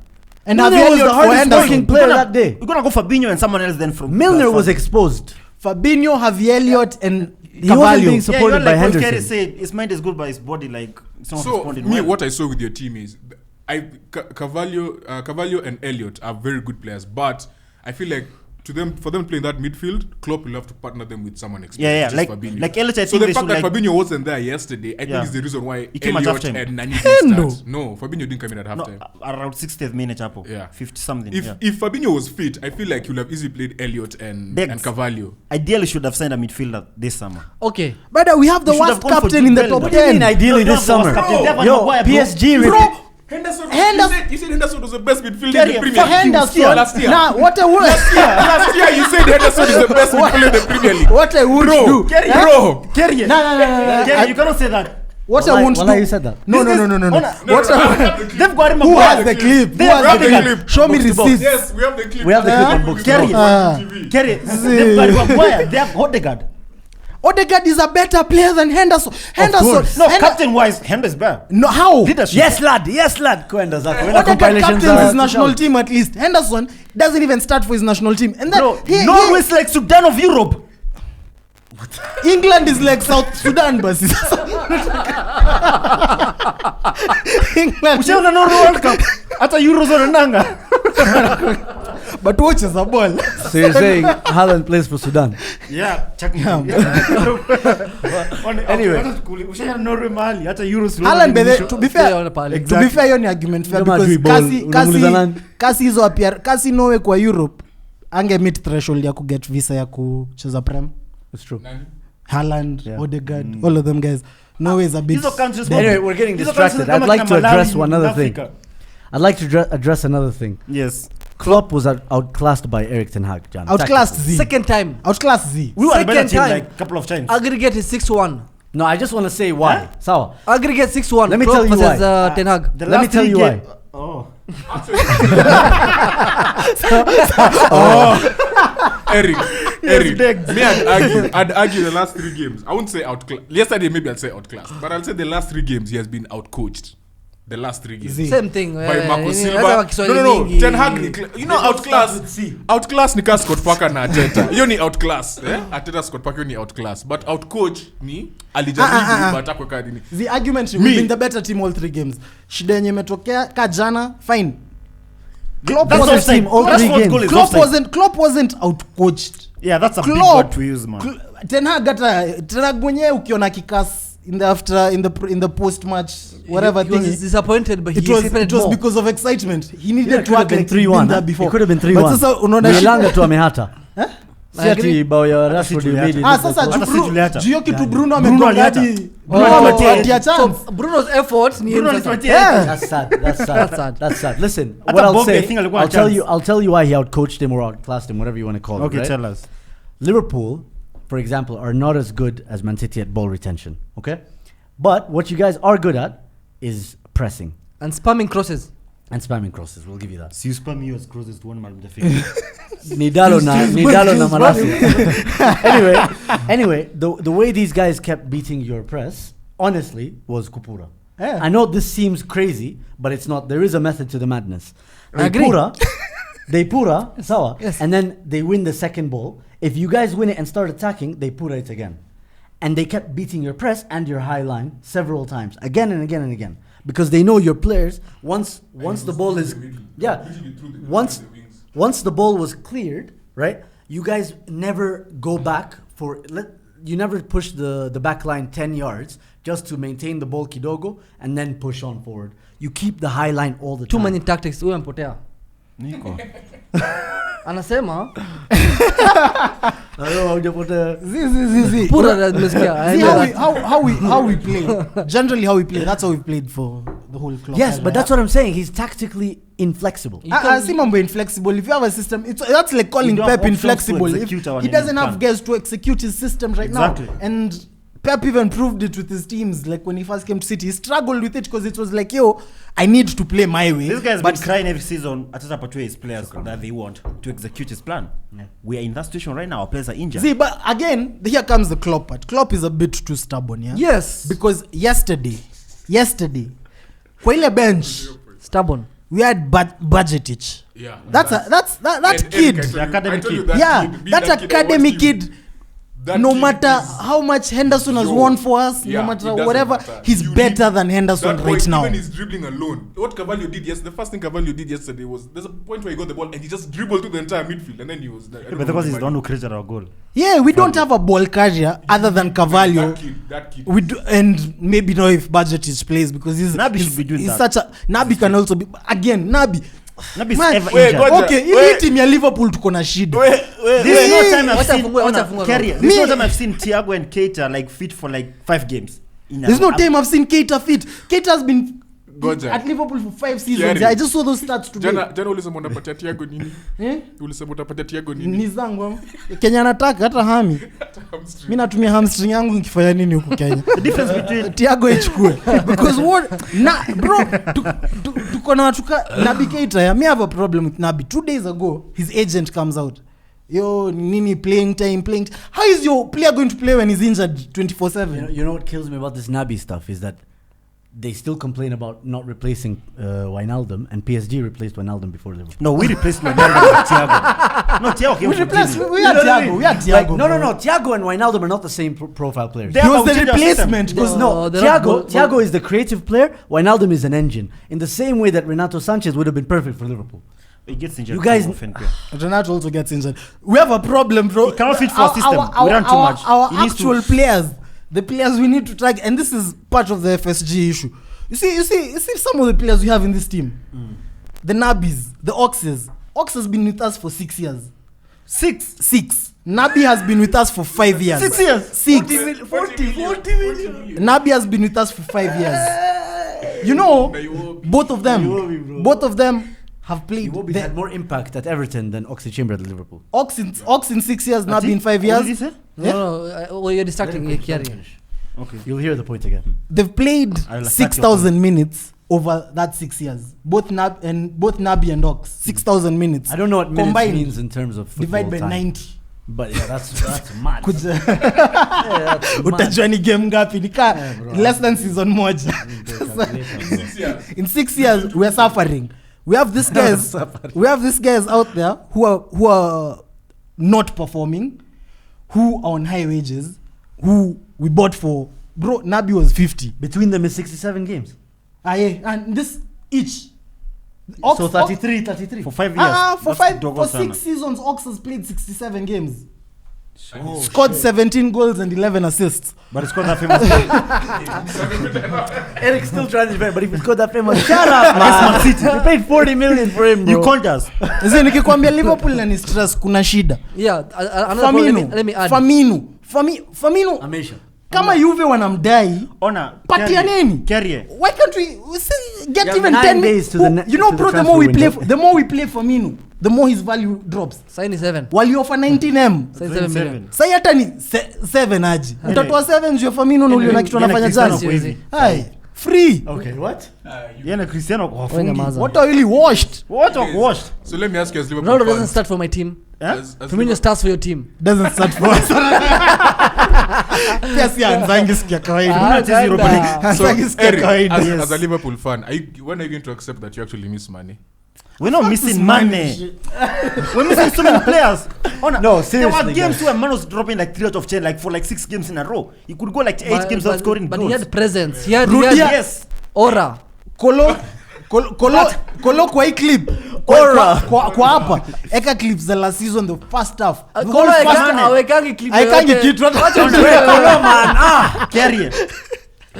and Milner Harvey was Elliott the for hardest Henderson. working player that day. We're gonna go Fabinho and someone else then from Milner was exposed. Fabinho, Harvey Elliott, and He wasn't being Cavallo. supported by Kerry Henderson. said his mind is good, but his body like it's not So responding me, well. what I saw with your team is, Cavallo and Elliott are very good players, but I feel like for them playing that midfield, Klopp will have to partner them with someone experienced. like Fabinho. like Elliott. I So think the they fact should that like Fabinho wasn't there yesterday, I think is the reason why He came at Elliott halftime. and Nani didn't Hendo. start. No, Fabinho didn't come in at halftime. around 60th minute, Apple. Yeah. 50 something. If Fabinho was fit, I feel like he would have easily played Elliott and Dex. Cavallo. Ideally, should have signed a midfielder this summer. Okay. Brother, we have the We should worst have gone for captain in the Jude top Bellingham. What do you mean 10. ideally No, this they have summer? They have Yo, Maguire, bro. PSG. Bro, Henderson, Henderson- you said Henderson was the best midfielder in Kerry, the for Premier League. Henderson. Last year. Nah, what I would Last year you said Henderson is the best midfielder in the Premier League. what I would do. Kerry, Huh? bro. Kerry. Nah, nah, nah, nah, nah. Kerry, you cannot say that. What I won't Wallah, do. you said that. No. What They've got him. Who has the clip? Who We have has the the clip. clip? Show me Box to box. receipts. Yes, we have the clip. We have the clip on books. Kerry. TV. Kerry. They've got Maguire. They have Odegaard. Odegaard is a better player than Henderson. course. No, captain wise, Henderson is better. No, how? Leadership. Yes, lad. Kwenda zako. When the Odegaard compilations captains are his national out. team at least. Henderson doesn't even start for his national team. And then Bro, Norway is like Sudan of Europe. England is like South Sudan, but England. Ushaona Norway World Cup. Hata Eurozone nanga. But watch as a ball. So you're saying Haaland plays for Sudan? Yeah, check me out. Anyway. Ushaona Norway mahali hata Euros. Haaland, to be fair, Yaona pale. to be fair, hiyo ni argument fair Kama because ajui ball, unamuuliza nani? kasi hizo appear kasi Norway kwa Europe ange meet threshold ya kuget visa ya kucheza prem. It's true. Haaland, Yeah. Odegaard, all of them guys. Norway is a bit. Hizo countries. Anyway, we're getting Hizo distracted. countries I'd like kama to Malawi address in one other thing. Africa. I'd like to address another thing. Yes. Klopp was outclassed by Erik ten Hag. Jan, Outclassed tactically. Z. Second time. Outclass Z. We were a better Second team time. like a couple of times. Aggregate is 6-1. No, I just want to say why. Sawa. Aggregate 6-1. Let me Klopp tell you versus, why. Ten Hag. The Let me last tell three you why. Oh. Eric, me I'd argue the last 3 games. I wouldn't say outclassed. Yesterday maybe I'd say outclassed, but I'll say the last 3 games he has been outcoached. The last 3 games. Z. Same thing. By Marco Silva. Lazima Kiswahili No. mingi. Ten Hag you know outclass ni ka Scott Parker na Arteta. Hiyo ni outclass. Arteta Scott Parker ni outclass, but outcoach ni alijaribu but hakuweka nini. The argument we've been the better team all 3 games. Shida yenye imetokea ka jana fine. Klopp That's wasn't offside. team all That's 3 what games. goal is offside. Klopp wasn't outcoached. Yeah, that's a big Klopp. word to use, man. Ten Hag mwenyewe ukiona kikas in the post match whatever He was thing. disappointed, but he It was expected more. more. Because of excitement. He needed Yeah, it to could have act been like he'd been 3-1. there before. It could have been But 3-1. sasa unaona Milanga tu amehata. I Si agree. ati bao ya Rashford Juliata. made it Ah, look sasa like- Hata si Juliata. juu kitu Bruno Bruno amegonga aliata. hadi Bruno amepatia So chance. Bruno's effort ni Bruno sasa. alipatia. Yeah. That's sad. That's sad. That's sad. That's sad. Listen, Hata what I'll Bobby, I say, think alikuwa I'll na tell chance. you, I'll tell you why he outcoached him or outclassed him, whatever you want to call it. Okay, right? tell us. Liverpool, for example, are not as good as Man City at ball retention. Okay, but what you guys are good at is pressing And spamming crosses. and spamming crosses. We'll give you that. Si spam you as closest to one man mtafika. Nidalo na Marasi. Anyway, the way these guys kept beating your press, honestly, was Kupura. Yeah. I know this seems crazy, but it's not. There is a method to the madness. I agree. They pura, sawa, Yes. and then they win the second ball. If you guys win it and start attacking, they pura it again. And they kept beating your press and your high line several times, again and again and again. Because they know your players, once the ball is, once the ball was cleared, right, you guys never go back you never push the back line 10 yards just to maintain the ball kidogo and then push on forward. You keep the high line all the Too time. many tactics. Huyo mpotea. Niko. Anasema Z. pura nimesikia. I See know how we, that. how we play. Generally how we play. That's how we played for the whole club. Yes, but that's what I'm saying. He's tactically inflexible. see mambo inflexible. If you have a system, that's like calling You don't have Pep options to inflexible. execute our He doesn't plan. have guys to execute his system right Exactly. now. And Pep even proved it with his teams. Like when he first came to City, he struggled with it because it was like, yo, I need to play my way. This guy's been crying every season. Atata portray his players that they want to execute his plan. Yeah. We are in that situation right now. Our players are injured. See, but again, here comes the Klopp part. Klopp is a bit too stubborn, yeah. Yes, because yesterday, kwa ile bench, stubborn. we had Budgetich. Yeah. That kid. Academy kid. That academy kid. No matter how much Henderson has won for us, no matter whatever, he's better than Henderson right now. Even his dribbling alone. What Carvalho did yesterday, the first thing Carvalho did yesterday was there's a point where he got the ball and he just dribbled to the entire midfield and then he was there. But because he's the one who created our goal. Yeah, we don't have a ball carrier other than Carvalho. That kid. We do, and maybe not if Budgetich plays because Naby should be doing he's that. such a Naby can also be again Naby's Man, ever wait, injured. Okay, hii team ya Liverpool tuko na shida. There's no time I've seen Wacha There's no time I've seen Thiago and Keita like fit for like 5 games. There's no time I've seen Keita fit. Keita has been Goja. at Liverpool for 5 seasons. Kiari. I just saw those stats today. Jana ulisema unapatia Thiago nini? Ulisema utapatia Thiago nini? Ni zangu. Kenya nataka hata hami. Mimi natumia hamstring yangu nikifanya nini huko Kenya. The difference between Thiago ichukue because what bro tuko na watu Naby Keita. Me have a problem with Naby. 2 days ago his agent comes out. Yo nini playing time. How is your player going to play when he's injured 24/7? You know what kills me about this Naby stuff is that they still complain about not replacing Wijnaldum, and PSG replaced Wijnaldum before Liverpool. No, we replaced Wijnaldum with Thiago. No, Thiago came from Guinea. We had Thiago. Like, no. Thiago and Wijnaldum are not the same profile players. He was the replacement. Because No, they're not Thiago is the creative player. Wijnaldum is an engine. In the same way that Renato Sanchez would have been perfect for Liverpool. He gets injured. You guys- Renato also gets injured. We have a problem, bro. He cannot fit for our system. We run too much. Our He needs to- actual players, the players we need to track, and this is part of the FSG issue. You see some of the players we have in this team. The Nabis, the Oxes. Ox has been with us for 6 years. 6. Naby has been with us for 5 years. 6 years. 6. 40 million. Naby has been with us for 5 years. You know, both of them have played. Iwobi had more impact at Everton than Oxlade Chamber at Liverpool. Ox in 6 years, Naby in 5 What did you years. say? No, you're distracting me, Kiari. Okay. You'll hear the point again. They've played I'll attack 6,000 minutes over that 6 years. Both Naby and Ox, 6,000 minutes. I don't know what minutes Combined. means in terms of football Divide by time. 90. But yeah, that's mad. Kuja. Yeah, that's mad. Utajua ni game ngapi nika bro. less than season moja. 6 years. In 6 years we are suffering. We have these guys out there who are not performing, who are on high wages, who we bought for. Bro, Naby was 50. Between them is 67 games. Yeah, and this each. So 33. For 5 years. For That's dogo 6 sana. seasons, Ox has played 67 games. Scored 17 goals and 11 assists. But it's called that famous. Eric's still trying to defend, but if he's got that famous, shut up, man. You paid 40 million for him, bro. You called us. Sasa nikikwambia Liverpool na ni stress kuna shida. Yeah, another point, let me add. Famino. Amazing. Kama Juve wanamdai, Ona. patia nini? Carrier. Why can't we get You have even 9 10 days to the ne- You know, to the bro, the transfer more we window. play, the more we play Firmino, the more his value drops. Sign is 7. Wali offer 19M. Sign 7 million. Sasa hata ni 7 aje. Mtatoa 7 juu ya Firmino na uliona kitu anafanya Cristiano jana. kwa hivi. Hai, free. Okay, what? Yeye na Cristiano kwa Wewe wafungi. nyamaza. What are really washed? What of washed? So let me ask you as Liverpool Ronaldo doesn't fans. start for my team. As Firmino starts for your team. Doesn't start for us. Pia si anzangi sikia kawaida. Ah, Europa League. So, Anzangi sikia Eric, kawaida. as a Liverpool fan, when are you going to accept that you actually miss money? We're not missing money. We're missing so many players. Ona, No, there were seriously, games guys. where man was dropping like 3 out of 10, like for like 6 games in a row. He could go like 8 games without scoring but goals. he had presence. He had Rudia. Yes. aura. Kolo kwa hii clip. Kwa hapa. Eka clips za last season, the first half. The whole Kolo first half. hawekangi clip Haikangi yoyote. kitu, hata- Wacha Wacha tuwe- Kolo, man. Carrier.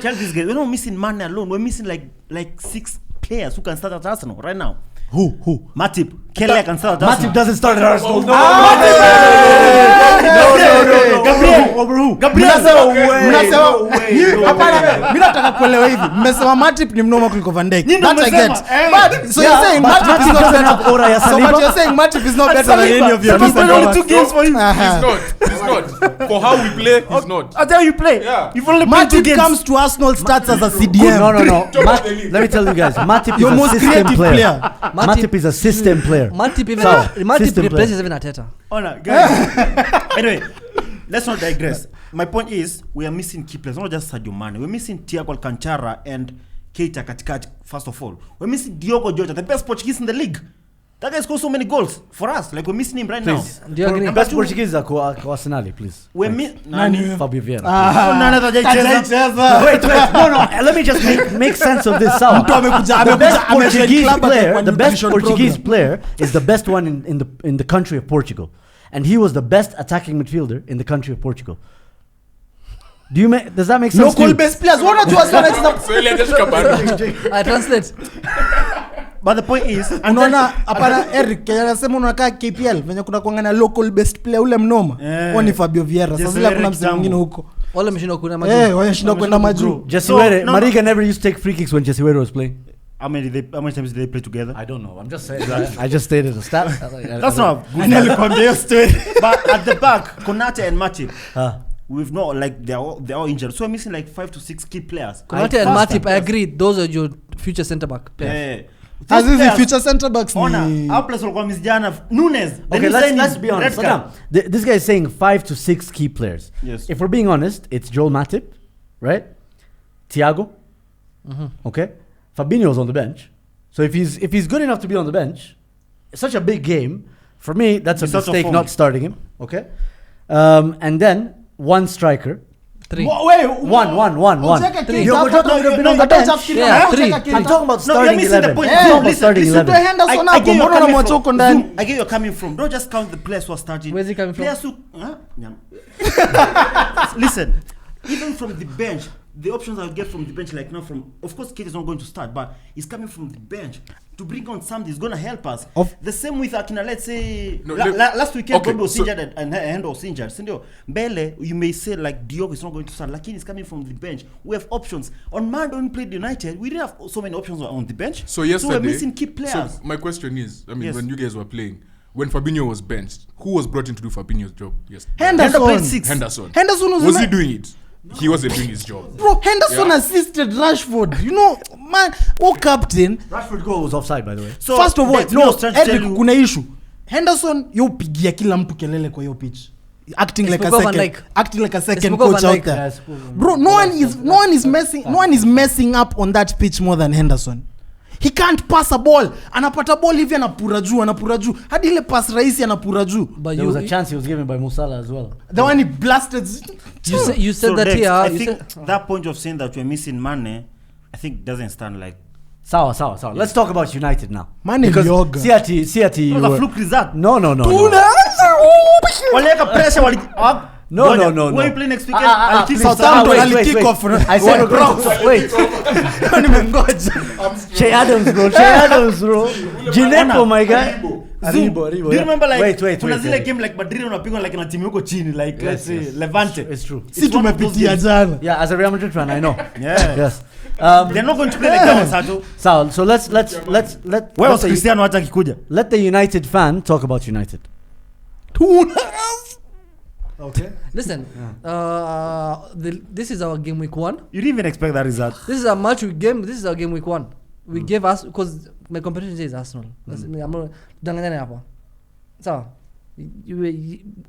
Tell these guys, we're not missing money alone. We're missing like 6 players who can start at Arsenal right now. Who? Matip, Kelly can start. Matip doesn't start at Arsenal. No. Mimi nataka kuelewa hivi. Mmesema Matip ni mnoma kuliko Van Dijk. That I get. But so you're saying Matip is not better. So what you're saying Matip is not better than any of your Saliba only 2 games for you. He's not. For how we play, he's not. That's how you play. Yeah. You've only played 2 Matip games. comes to Arsenal starts as a CDM. No. Top of the league. Let me tell you guys, Matip Your is a most system creative player. player. Matip is a system player. Matip even Sawa. Matip System replaces even Arteta. Oh no, guys. Anyway, let's not digress. My point is, we are missing key players, not just Sadio Mane. We're missing Thiago Alcantara and Keita katikati. First of all, we're missing Diogo Jota, the best Portuguese in the league. That guy scored so many goals for us. Like we're missing him right Please. Do you agree? The best Portuguese are Arsenal, please. We're missing. Fabio Vieira. Wait. No. Let me just make sense of this. Sawa. The best Portuguese player is the best one in the country of Portugal, and he was the best attacking midfielder in the country of Portugal. Does that make sense? Local best players. What are you I translate. But the point is, unaona hapana Eric anasema unakaa KPL venye kuna kuangana local best player ule mnoma ni Fabio Vieira. Sasa zile kuna msemo mwingine huko Wale mshindo kuna majuu. wanashinda kwenda majuu. Jessiwere, Mariga never used to take free kicks when Jessiwere was playing. how many times did they play together? I don't know. I'm just saying. I just stated a stat. That's not good. But at the back, Konate and Matip, we've not like they're all injured, so we're missing like 5 to 6 key players. Konate and Matip, I agree. Those are your future centre back players. As is the future centre backs ni our players walikuwa Mizjana Nunes. Okay, let's be honest. So now, this guy is saying 5 to 6 key players. Yes. If we're being honest, it's Joel Matip, right? Thiago. Okay. Fabinho's on the bench. So if he's good enough to be on the bench, it's such a big game. For me, that's a mistake not starting him. Okay. And then one striker. 3. Wait, one. Three. You're talking about been on the bench. Yeah, 3. I'm talking about starting 11. Point. I'm talking about starting 11. I get you're coming from. Don't just count the players who are starting. Where's he coming from? Players who, listen, even from the bench, the options I'll get from the bench, like now from, of course, Kate is not going to start, but he's coming from the bench to bring on something is going to help us. The same with Akina, let's say, last weekend, Bobby was injured and Hendo was injured. Sindio, Mbele, you may say like Diogo is not going to start. Lakin is coming from the bench. We have options. On Monday when we played United, we didn't have so many options on the bench. So yesterday, we're missing key players. So my question is, when you guys were playing, when Fabinho was benched, who was brought in to do Fabinho's job? Yes, Henderson played 6. Henderson was he doing it? He wasn't doing his job. Bro, Henderson assisted Rashford. You know, man, captain. Rashford goal was offside, by the way. So first of all, Eric, kuna issue. Henderson, pigia kila mtu kelele kwa hiyo pitch. Acting like a second coach out there. Bro, no one is messing up on that pitch more than Henderson. He can't pass a ball. Anapata ball hivi anapura juu. Hadi ile pass rahisi anapura juu. There was a chance he was given by Musala as well. The one he blasted. You said that Dex, here. I think that point of saying that we're missing Mane, I think doesn't stand like. Sawa. Let's talk about United now. Mane because yoga. CRT. It was a fluke result. No. Waleka pressure No. Where you play next weekend? I'll kick Southampton will kick off. I said we're going to wait. Che Adams, bro. Ginepo, my guy. Aribo. Do you remember like wait. kuna zile game like Madrid unapigwa like na timu yuko chini like let's say Levante. It's true. Si tumepitia jana. Yeah, as a Real Madrid fan, I know. Yeah. Yes. They're not going to play like that, Sato. So let's Where was Cristiano hata kikuja? Let the United fan talk about United. Okay. Listen, this is our game week 1. You didn't even expect that result. This is a match week game. This is our game week 1. We gave us because my competition is Arsenal. I'm not danganya hapa. So,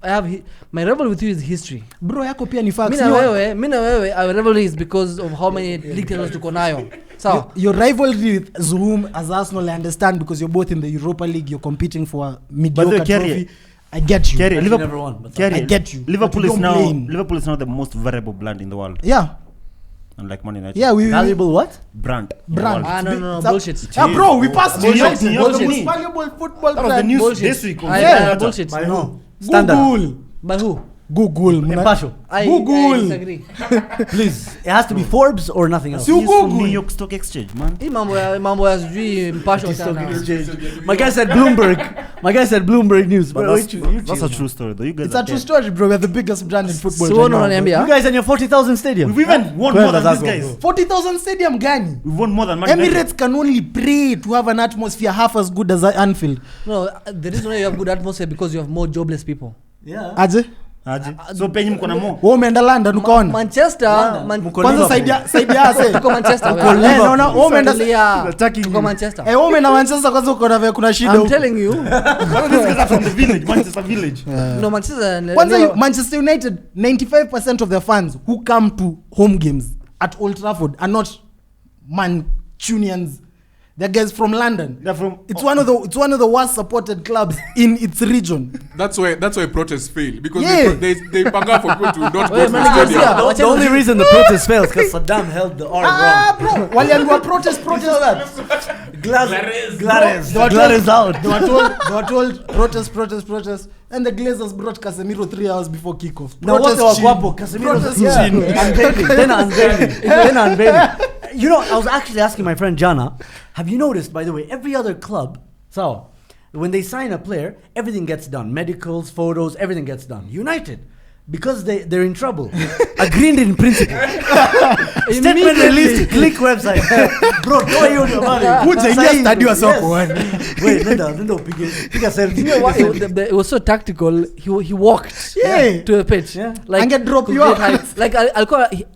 I have my rivalry with you is history. Bro, yako pia ni facts. Mimi na wewe our rivalry is because of how many league titles tuko nayo. So, your rivalry with Zoom as Arsenal I understand because you're both in the Europa League, you're competing for a mediocre trophy. I get you. Liverpool never won. I get you. Liverpool is now the most valuable brand in the world. Yeah. Unlike Man United. Yeah, valuable what? Brand. No, bullshit. Bro, we passed bullshit. The most valuable football brand. The news bullshit. this week. Bullshit. By who? Standard. By who? Google. mna- Mpasho. I Google. disagree. Please. It has to be Forbes or nothing else. Si He's from Google. New York Stock Exchange, man. Hii mambo ya sijui mpasho sana. My guy said Bloomberg. My guy said Bloomberg News. But Bro, that's, you that's chill, a true story, though. You guys It's are a true dead. story, bro. We're the biggest brand in football. Si right wewe now, unaniambia? You guys in your 40,000 stadium. We've even won Kwenda more than zako, these guys. bro. 40,000 stadium gani? We've won more than Man United. Emirates can only pray to have an atmosphere half as good as Anfield. No, the reason why you have good atmosphere because you have more jobless people. Yeah. Aje? Aje. So penye mko na mo. Wewe umeenda London ukaona? Manchester, Mko Kwanza Liverpool. side ya ase. tuko Manchester. Uko wewe. Liverpool. Naona wewe umeenda Tuko Manchester. wewe umeenda Manchester kwanza uko na kuna shida I'm huko. telling you. These guys are from the village, Manchester village. No, Manchester. Kwanza Manchester United 95% of their fans who come to home games at Old Trafford are not Mancunians. They're guys from London. They're from. It's one of the worst supported clubs in its region. That's why protests fail because Yeah. they panga for people to not go Wait, to man, the Garcia. stadium. The only reason the protest fails because Saddam held the R wrong. Bro, waliambiwa protest. Gladys out. They were told protest, and the Glazers brought Casemiro 3 hours before kickoff. Now what Protest the chin. Wapo? Casemiro Protest yeah. chin. Unveiling. You know, I was actually asking my friend Jana, have you noticed, by the way, every other club, so when they sign a player, everything gets done. Medicals, photos, everything gets done. United, because they're in trouble. Agreed in principle. Statement released, click website. Bro, don't you about it. Kuja ingia stadio soko. Wait, nenda piga selfie. You know what? It was so tactical. He walked Yeah. to the pitch. Yeah. And get drop to you get off. heights. Like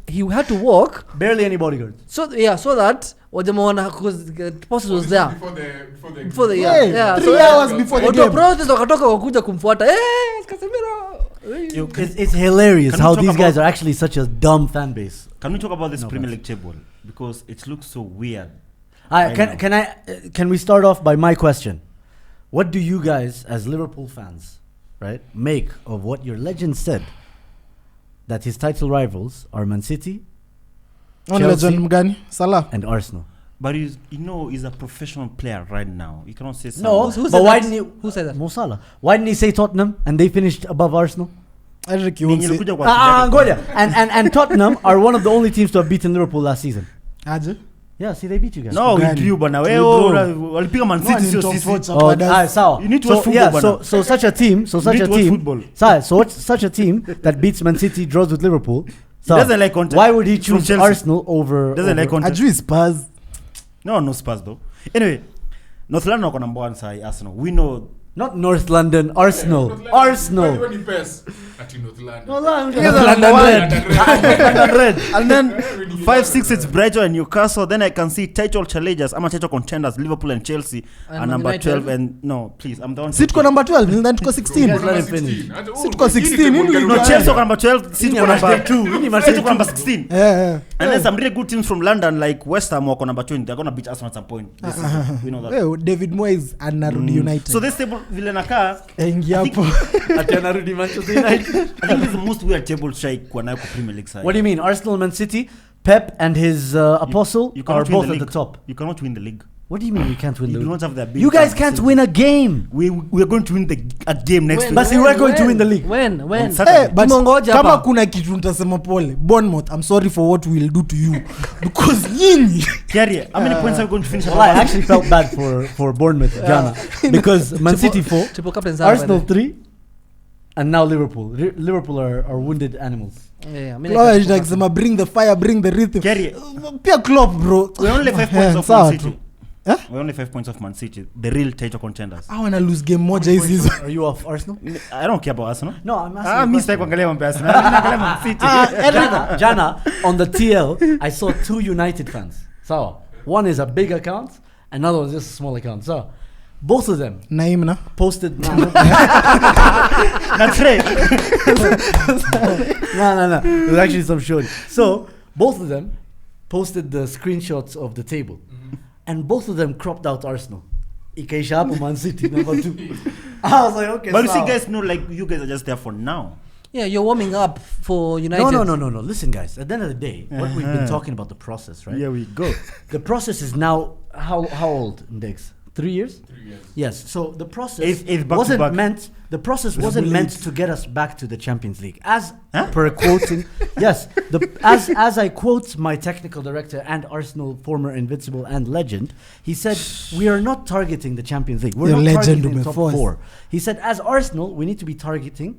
he had to walk. Barely any bodyguards. So that wajamuona because the process was there before the Yeah, yeah. 3 hours before the Watu game. protest wakatoka wakuja kumfuata. Casemiro. It's hilarious Can we how talk these guys about- are actually such a dumb fan base. Can we talk about this No, Premier but- League table because it looks so weird? I know. can we start off by my question? What do you guys, as Liverpool fans, right, make of what your legend said that his title rivals are Man City Only Chelsea. legend mgani? Salah. and Arsenal? But he's a professional player right now. You cannot say No, someone- Who but said why that? didn't he? Who said that? Mo Salah. Why didn't he say Tottenham and they finished above Arsenal? Eric, you Ni won't say. nilikuja kwa Angolia. And Tottenham are one of the only teams to have beaten Liverpool last season. Aje? Yeah, see, they beat you guys. No, Gani? with you bana. We Wewe draw. walipiga Man No City one in sio top sisi. four Oh, chapadas. sawa. You need to watch football, yeah, bana. so such a team, You need to watch football. such a team that beats Man City, draws with Liverpool. So doesn't like contact. why would he From choose Chelsea. Arsenal over? Doesn't like contact. Ajui Spurs. No Spurs though. Anyway, North London wako number 1 side Arsenal. We know Not North London, Arsenal. Arsenal. When he pass at North London. No, London London Red. London Red. and then 5-6 it's Brighton and Newcastle. Then I can see title challengers. I'm a title contenders Liverpool and Chelsea And and Man number United. 12 and no please I'm the one. Si tuko number 12, then tuko 16. Guys, let him finish. Si tuko 16, No Chelsea wako number 12. City wako number Match day 2. Ini match City day wako number 2. 16. Yeah. And then some really good teams from London like West Ham wako number 20. They're gonna beat Arsenal at some point. This season. We know that. Well, David Moyes anarudi United. So this table vile nakaa Ingia I think- hapo. Ati anarudi Manchester United. I think this is the most weird table strike kwa nayo kwa Premier League side. What do you mean? Arsenal, Man City, Pep and his apostle You are cannot win both the at the league. top. You cannot win the league. What do you mean we can't win You the do league? not have the ability. You guys to can't say- win a game. We are going to win a game next week. But see, we're going to win the league. When? On Saturday. But Tumongoja kama hapa. kuna kitu nitasema pole. Bournemouth, I'm sorry for what we'll do to you. Because nyinyi. Kiaria, how many points are we going to finish? Well, I actually felt bad for Bournemouth, Ghana, because Man City 4, Triple captains are Arsenal by 3, and now Liverpool. Liverpool are wounded animals. the- Yeah, Klopp anasema bring the fire, bring the rhythm. Kiaria, Pia Klopp bro. we're only 5 points off Sawa Man tu. City. We're only 5 points off Man City, the real title contenders. I wanna lose game moja hii season. Are you off Arsenal? I don't care about Arsenal. No, I'm asking. Mimi you sitaki a question. kuangalia mambo ya Arsenal. Mimi naangalia Man City. Jana, on the TL, I saw 2 United fans. So, one is a big account, another one is just a small account. So, both of them Naim na. posted. That's right. No. It was actually some shorty. So, both of them posted the screenshots of the table. And both of them cropped out Arsenal. Ikaisha hapo Man City, number 2. I was like, okay, But you see, sawa. guys know, like you guys are just there for now. Yeah, you're warming up for United. No. Listen, guys. At the end of the day, what we've been talking about the process, right? Here we go. The process is now how old, Index? 3 years. 3 years. Yes. So the process Eighth back to wasn't back. meant. The process It's wasn't meant late. to get us back to the Champions League. As Huh? per quoting, yes. As I quote my technical director and Arsenal former invincible and legend, he said we are not targeting the Champions League. We're Your not legend targeting top umeforce. 4. He said as Arsenal we need to be targeting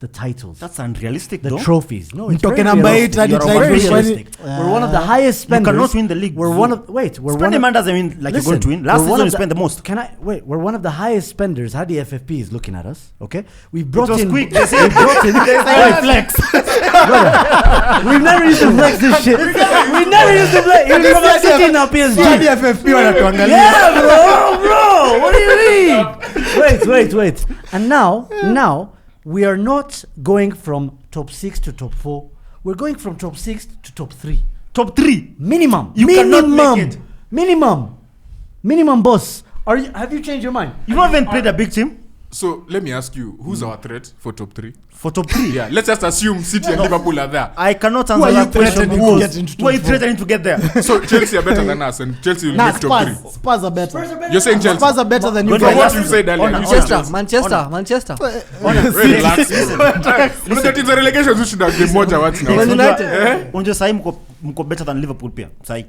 the titles. That's unrealistic, the though. trophies. No, it's Mtoke very number realistic. 8 hadi You're title very kwani- realistic. We're one of the highest You spenders. cannot win the league. We're one of we're one Spending of, man doesn't mean like you're going to win. Last we're one season of you spent the most. Can I wait? We're one of the highest spenders. How the FFP is looking at us? Okay, we brought was in. quick. We brought in. Wait, Flex. brother, we've never used to flex this shit. We never used to flex. Even from City now Hadi PSG. FFP wanatuangalia. Yeah, bro. What do you mean? Wait. And now we are not going from top 6 to top 4. We're going from top 6 to top 3. Top 3. Minimum. You cannot make it. Minimum, boss. Have you changed your mind? You've not even played a big team So let me ask you, who's our threat for top 3? for top 3. Yeah, let's just assume City and Liverpool are there. I cannot Who answer are you that question. threatening to get into Who are you top four? threatening to get there? So Chelsea are better than us, and Chelsea will Nah, make top 3. Spurs are better. You're saying Chelsea? Spurs are better than you But From guys. what you said earlier, you said Manchester, Chelsea. Manchester. Relax, bro. Unajua teams za relegation zishinda game moja what's now. Man United. Unajua sahi mko better than Liverpool pia. Sahi.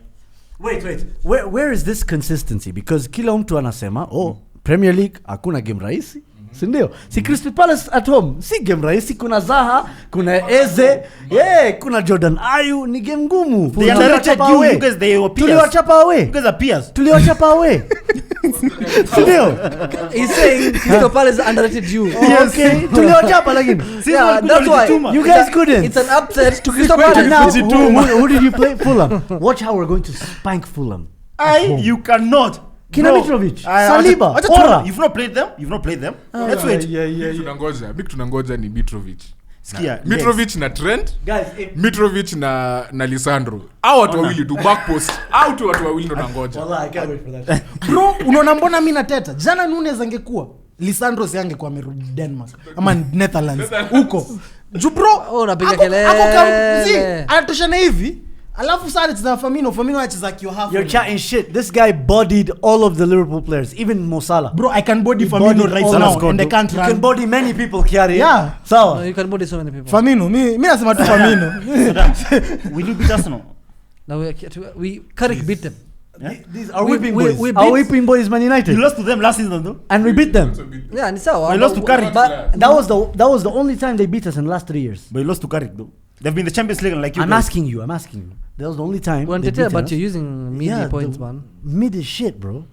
Wait. Where is this consistency? Because kila mtu anasema, Premier League hakuna game rahisi. Si ndio? Si Crystal Palace at home, si game rahisi, kuna Zaha, kuna Eze, kuna Jordan Ayew, ni game ngumu. They underrated you guys, they were peers. Tuliwachapa away. You guys are peers. Tuliwachapa away. Si ndio? He's saying Crystal Palace underrated you. Okay, tuliwachapa lakini. Yeah, that's why. You guys couldn't. It's an upset to Crystal And Palace. now, who did you play? Fulham. Watch how we're going to spank Fulham. You cannot. Kina Bro, Mitrovic, I- Saliba, Acha Ora. tu- You've not played them. Let's wait. Big tunangoja ni Mitrovic. Sikia, Mitrovic na Trent, Guys, if Mitrovic na Lisandro. Hao watu wawili tu back post. Hao tu watu wawili ndo nangoja. Wallah, I can't wait for that. Bro, unaona mbona mimi nateta? Jana Nunes angekuwa Lisandro si angekuwa amerudi Denmark ama Netherlands huko. Ju bro, Unapiga kelele. anatoshana hivi. Alafu sasa anacheza Firmino anacheza akiwa half. You're chatting shit. This guy bodied all of the Liverpool players, even Mo Salah. Bro, I can body He Firmino bodied right all now of them. and I can't You run. can body many people, Kiari. Yeah. So, No, you can body so many people. Firmino, mimi nasema tu Firmino. Will you beat Arsenal? Now we Carrick beat them. these are We- whipping we- boys. we Are beat- whipping boys Man United. You lost to them last season though. And we beat them. Yeah, ni sawa. We lost to Carrick. But that was the only time they beat us in the last 3 years. But you lost to Carrick though. They've been in the Champions League like you I'm guys. asking you. That was the only time. When they they tell beaten but us. you're using media points, man. Mid is shit, bro.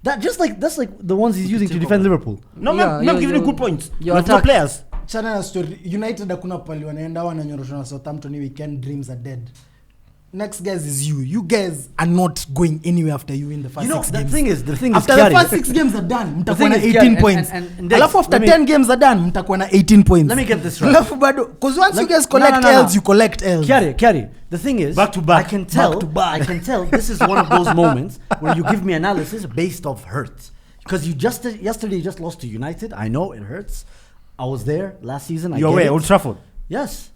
That's like the ones he's using to defend Liverpool. No, Yeah, I'm giving you good points. your You've got attack. players. Chana na story. United hakuna pali wanaenda wananyoroshwa na Southampton hii weekend, dreams are dead. Next guys is you. You guys are not going anywhere after you win the first You know, 6 the games. thing is, After the first 6 games are done, mtakuwa na thing is, 18 Kiari, points. and Alafu after let me- 10 games are done, mtakuwa na 18 points. Let me get this right. Alafu bado, because once Let- you guys no, collect no, no, no. L's, you collect L's. Kiari, the thing is, Back to back. I can tell, Back to back. I can tell this is one of those moments where you give me analysis based off hurt. Because yesterday you just lost to United. I know it hurts. I was there last season. You're away, Old Trafford. Yes.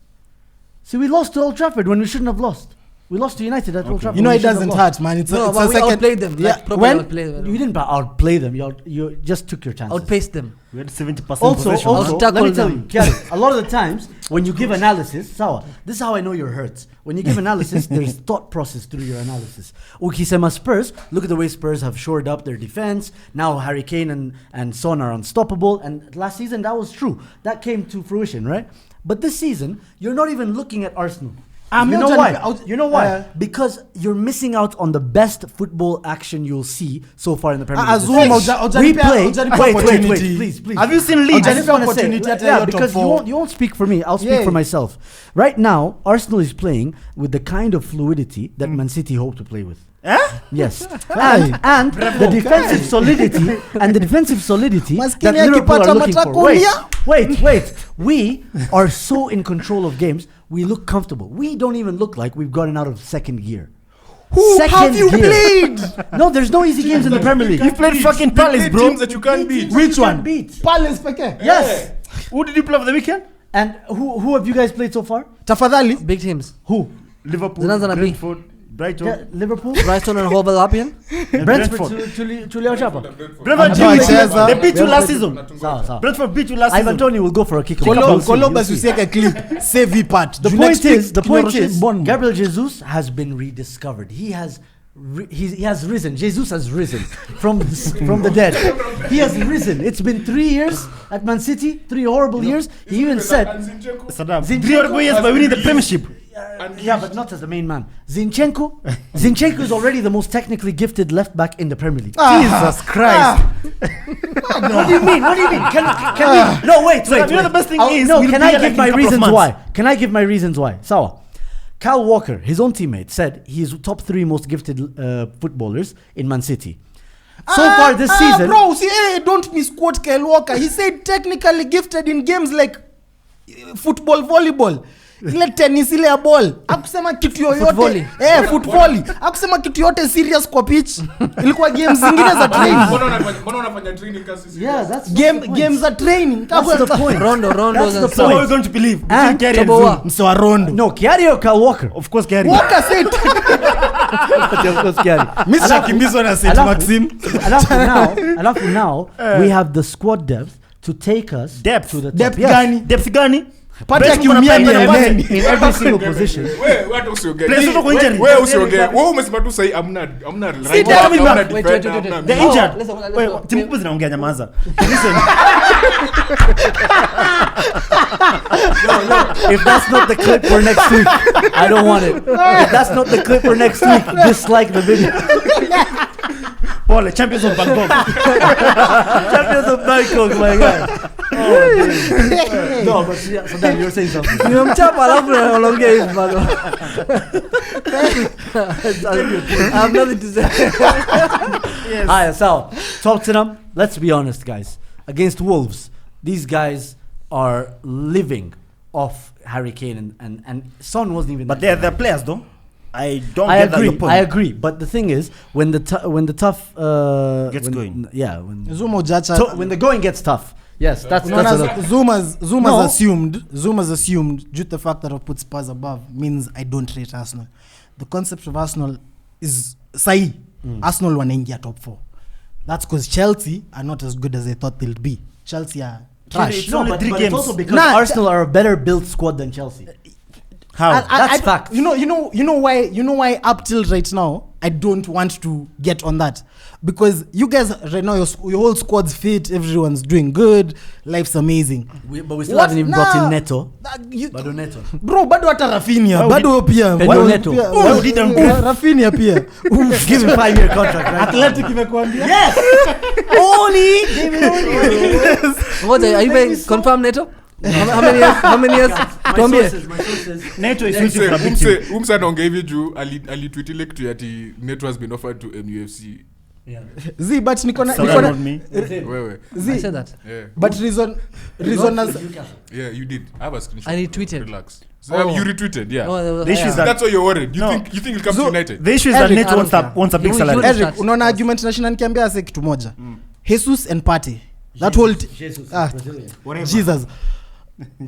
See, we lost to Old Trafford when we shouldn't have lost. We lost to United at Old Trafford. You know when it we shouldn't doesn't have lost. hurt, man. It's No, a but we second. outplayed them. Yeah. Like, proper When? outplay them. You didn't outplay them. You just took your chances. Outpaced them. We had 70% Also, possession. I'll let tackle me tell them. you, Kiari, a lot of the times when you give analysis, Sawa, this is how I know you're hurt. When you give analysis, there's thought process through your analysis. Ukisema Spurs, look at the way Spurs have shored up their defense. Now Harry Kane and Son are unstoppable. And last season, that was true. That came to fruition, right? But this season, you're not even looking at Arsenal. You know why? You know why? Because you're missing out on the best football action you'll see so far in the Premier League. this Azuma, season. we We play. play. Wait, please. Have you seen Leeds? I just want to say, opportunity at yeah, your because top four. you won't speak for me. I'll speak Yeah. for myself. Right now, Arsenal is playing with the kind of fluidity that Man City hope to play with. Yes, and the defensive solidity that Maskini Liverpool akipata are looking for. matakulia. Wait. We are so in control of games. We look comfortable. We don't even look like we've gotten out of second gear. Who Second have you gear. played? No, there's no easy games in the Premier League. You've played fucking Palace, bro. Teams that you can't beat. Which You one? can't beat. Palace pekee. Yes. Who did you play for the weekend? And who have you guys played so far? Tafadhali. Big teams. Who? Liverpool, Zinaanza na B. Brentford, Brighton. Liverpool. Brighton and Hove Albion. Brentford. Tulio Chapa. Brentford. They beat you last season. Sawa. Brentford beat you last season. Ivan Toney will go for a kick. Columbus usieke clip save hii part. The point is, Gabriel Jesus has been rediscovered. He has risen. Jesus has risen from the dead. He has risen. It's been 3 years at Man City, 3 horrible years. He even said, Saddam. 3 horrible years by winning the Premiership. yeah, but not as the main man. Zinchenko is already the most technically gifted left back in the Premier League. Jesus Christ. What do you mean? Can we? No, wait. You know the best thing is, no. we'll Can be I here give like my in a couple of reasons months. why? Can I give my reasons why? Sawa. Kyle Walker, his own teammate, said he's top 3 most gifted footballers in Man City. So far this season, bro, see, don't misquote Kyle Walker. He said technically gifted in games like football, volleyball. Ile tennis ile ya ball. Akusema kitu yoyote. Football. Akusema kitu yote serious kwa pitch. Ilikuwa games zingine za training. Mbona unafanya training kasi? yeah, that's Games za training. That's the point. Rondos That's the and So what are we point. going to believe? And Between Kerry and Tobowa. Zoom. Mse wa Rondo. No, Kiari or Kyle Walker? Of course, Kerry. Walker said Of course, Kiari. Mr. Kimbizwa na St. Maxim. Alafu now we have the squad depth to take us Depth. to the top. Depth Yes. gani? Depth gani? Pata kiumia ni nani? In every single position. Wewe hata usiongee. Players wako kwa injury. Wewe usiongee. Wewe umesema tu sahi amna right. tell me Amna back. defender, Wait. amna They're No, injured. let's Wait, go. timu kubwa zinaongea nyamaza. Listen. If that's not the clip for next week, I don't want it. If that's not the clip for next week, dislike the video. Paul, champions of Bangkok. Champions of Bangkok, my guy. Oh, no, but yeah, so then you're saying something. Nimemchapa alafu naongea hivi bado. I have nothing to say. Yes. Alright, so Tottenham, let's be honest, guys. Against Wolves, these guys are living off Harry Kane and Son wasn't even. But they're players though. I don't I get that agree. your point. I agree. But the thing is, when the tough Gets going. yeah, Zuma ujacha. when the going gets tough, yes, that's Unaona, a Zuma's No. assumed due to the fact that I've put Spurs above means I don't rate Arsenal. The concept of Arsenal is sahi. Arsenal wanaingia top 4. That's because Chelsea are not as good as they thought they'll be. Chelsea are trash. It's only 3 but games. it's also because Nah, Arsenal are a better built squad than Chelsea. How? That's fact. You know why up till right now I don't want to get on that, because you guys right now your whole squad's fit, everyone's doing good, life's amazing. But we still What? haven't even Nah. brought in Neto. Bado Neto. Bro, bado hata Rafinha, Why bado pia. Pedro Neto. Why would he done good? Rafinha pia. Give him 5-year contract, right? Athletic imekwambia. Yes. What are you going confirm Neto? How many years? Tuambie. My sources. Neto is waiting for a big team. Umse anaongea hivi juu alitweet ile kitu ati Neto has been offered to MUFC. Yeah. Z, but niko na Sorry, not me. Wewe. I said that. Yeah. but reason as Yeah, you did. I have a screenshot. I retweeted. Relax. So, Oh. you retweeted, yeah. No, The issue is that- That's why you're worried. You No. think he'll come to United? The issue is that Eric, Neto I don't wants a big care. salary. You- Eric, unaona argument nashinda nikiambia ase kitu moja. Jesus and Partey. That whole Jesus, Brazilian. Whatever. Jesus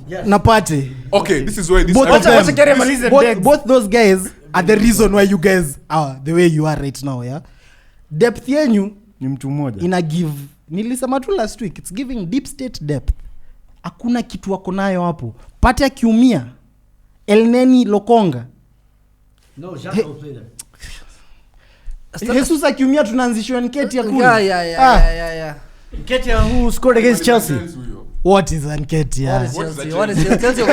Yes. na Partey. Okay, this is why this Both of Wacha- them. wacha Kerry amalize Dijk. Both those guys are the reason why you guys are the way you are right now, yeah. Depth yenyu Ni mtu mmoja. ina give, nilisema tu last week, it's giving deep state depth. Hakuna kitu wako nayo hapo. Partey akiumia, Elneny Lokonga, No, Jacques will play there. Jesus akiumia tunaanzishwa Nketi ya kule. Yeah. Ketia, who scored against Chelsea? What is Nketi? What is What is Chelsea? that What is Chelsea?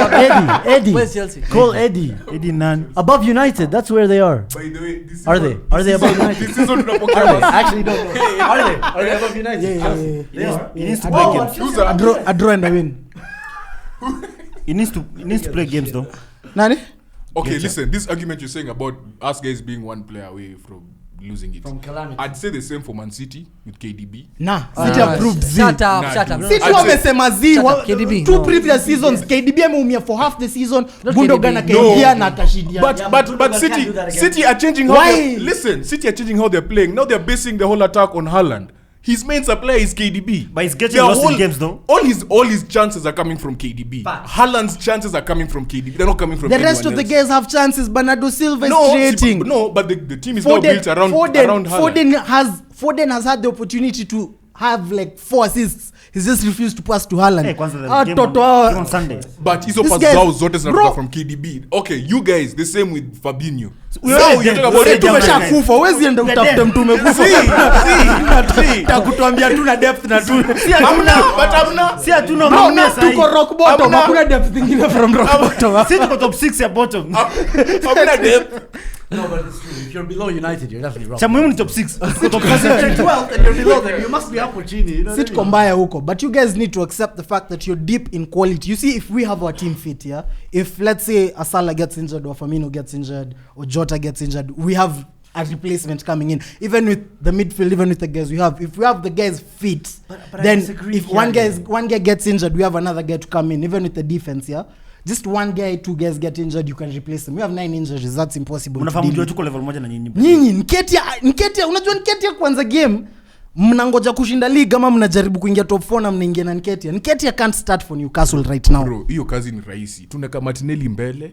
Eddie. Where's Chelsea? Call Eddie. Eddie Nan. Above United, that's where they are. By the way, this Are they? Are they above United? This season tunapokea Are they? basi. Actually, don't know. Are they? Are they above United? Yeah. They are. He needs to I play don't- games. Who's that? A draw and a win. He needs to play games though. Nani? Okay, Yes, listen. This argument you're saying about us guys being one player away from losing it. From calamity. I'd say the same for Man City with KDB. Nah, City approved Z. Shut up. City I'd wamesema Z. Shut wa- up, KDB. Two No. previous seasons KDB ameumia for half the season. Not Gundogan KDB. akaingia na akashindia. But Yeah, but but but Gundogan City can't do that again. City are changing how Why? they listen. City are changing how they're playing. Now they're basing the whole attack on Haaland. His main supplier is KDB. But he's getting Their lost in whole- games, though. All his chances are coming from KDB. Haaland's chances are coming from KDB. They're not coming from The rest of anyone the else. guys have chances. Bernardo Silva is No, creating. but the team is now built around Haaland. Foden has had the opportunity to have like 4 assists. He's just refused to pass to Haaland. Hey, kwanza the Ah, game Toto, on Sunday. But hizo This pass guy- zao zote zinatoka Bro. from KDB. Okay, you guys, the same with Fabinho. We Now already you're did. talking about We the already tumesha did. kufa. Huwezi enda We're utafute dead. mtu umekufa. Takutuambia tuna depth na tu. Si hatuna Bro, mamia na sahi. tuko rock bottom. Hakuna depth ingine from rock bottom. Si tuko top 6 ya bottom. Hamna depth. No, but it's true. If you're below United, you're definitely wrong. Cha muhimu ni top 6. Tuko top If 6. you're 12th and you're below them, you must be up with Genie. You know Si what I tuko mean? mbaya huko, but you guys need to accept the fact that you're deep in quality. You see, if we have our team fit, yeah, if let's say Asala gets injured or Firmino gets injured or Jota gets injured, we have a replacement coming in. Even with the midfield, even with the guys we have, if we have the guys fit, But I then disagree, if Kiani. one guy gets injured, we have another guy to come in. Even with the defense, yeah. Just one guy, 2 guys get injured, you can replace them. We have 9 injuries. That's impossible. to Unafahamu deal jua with. tuko level moja na nyinyi. Nyinyi Nketia unajua Nketia kwanza game mnangoja kushinda league ama mnajaribu kuingia top 4 na mnaingia na Nketia can't start for Newcastle right now. Bro, hiyo kazi ni rahisi. Tunaweka Martinelli mbele.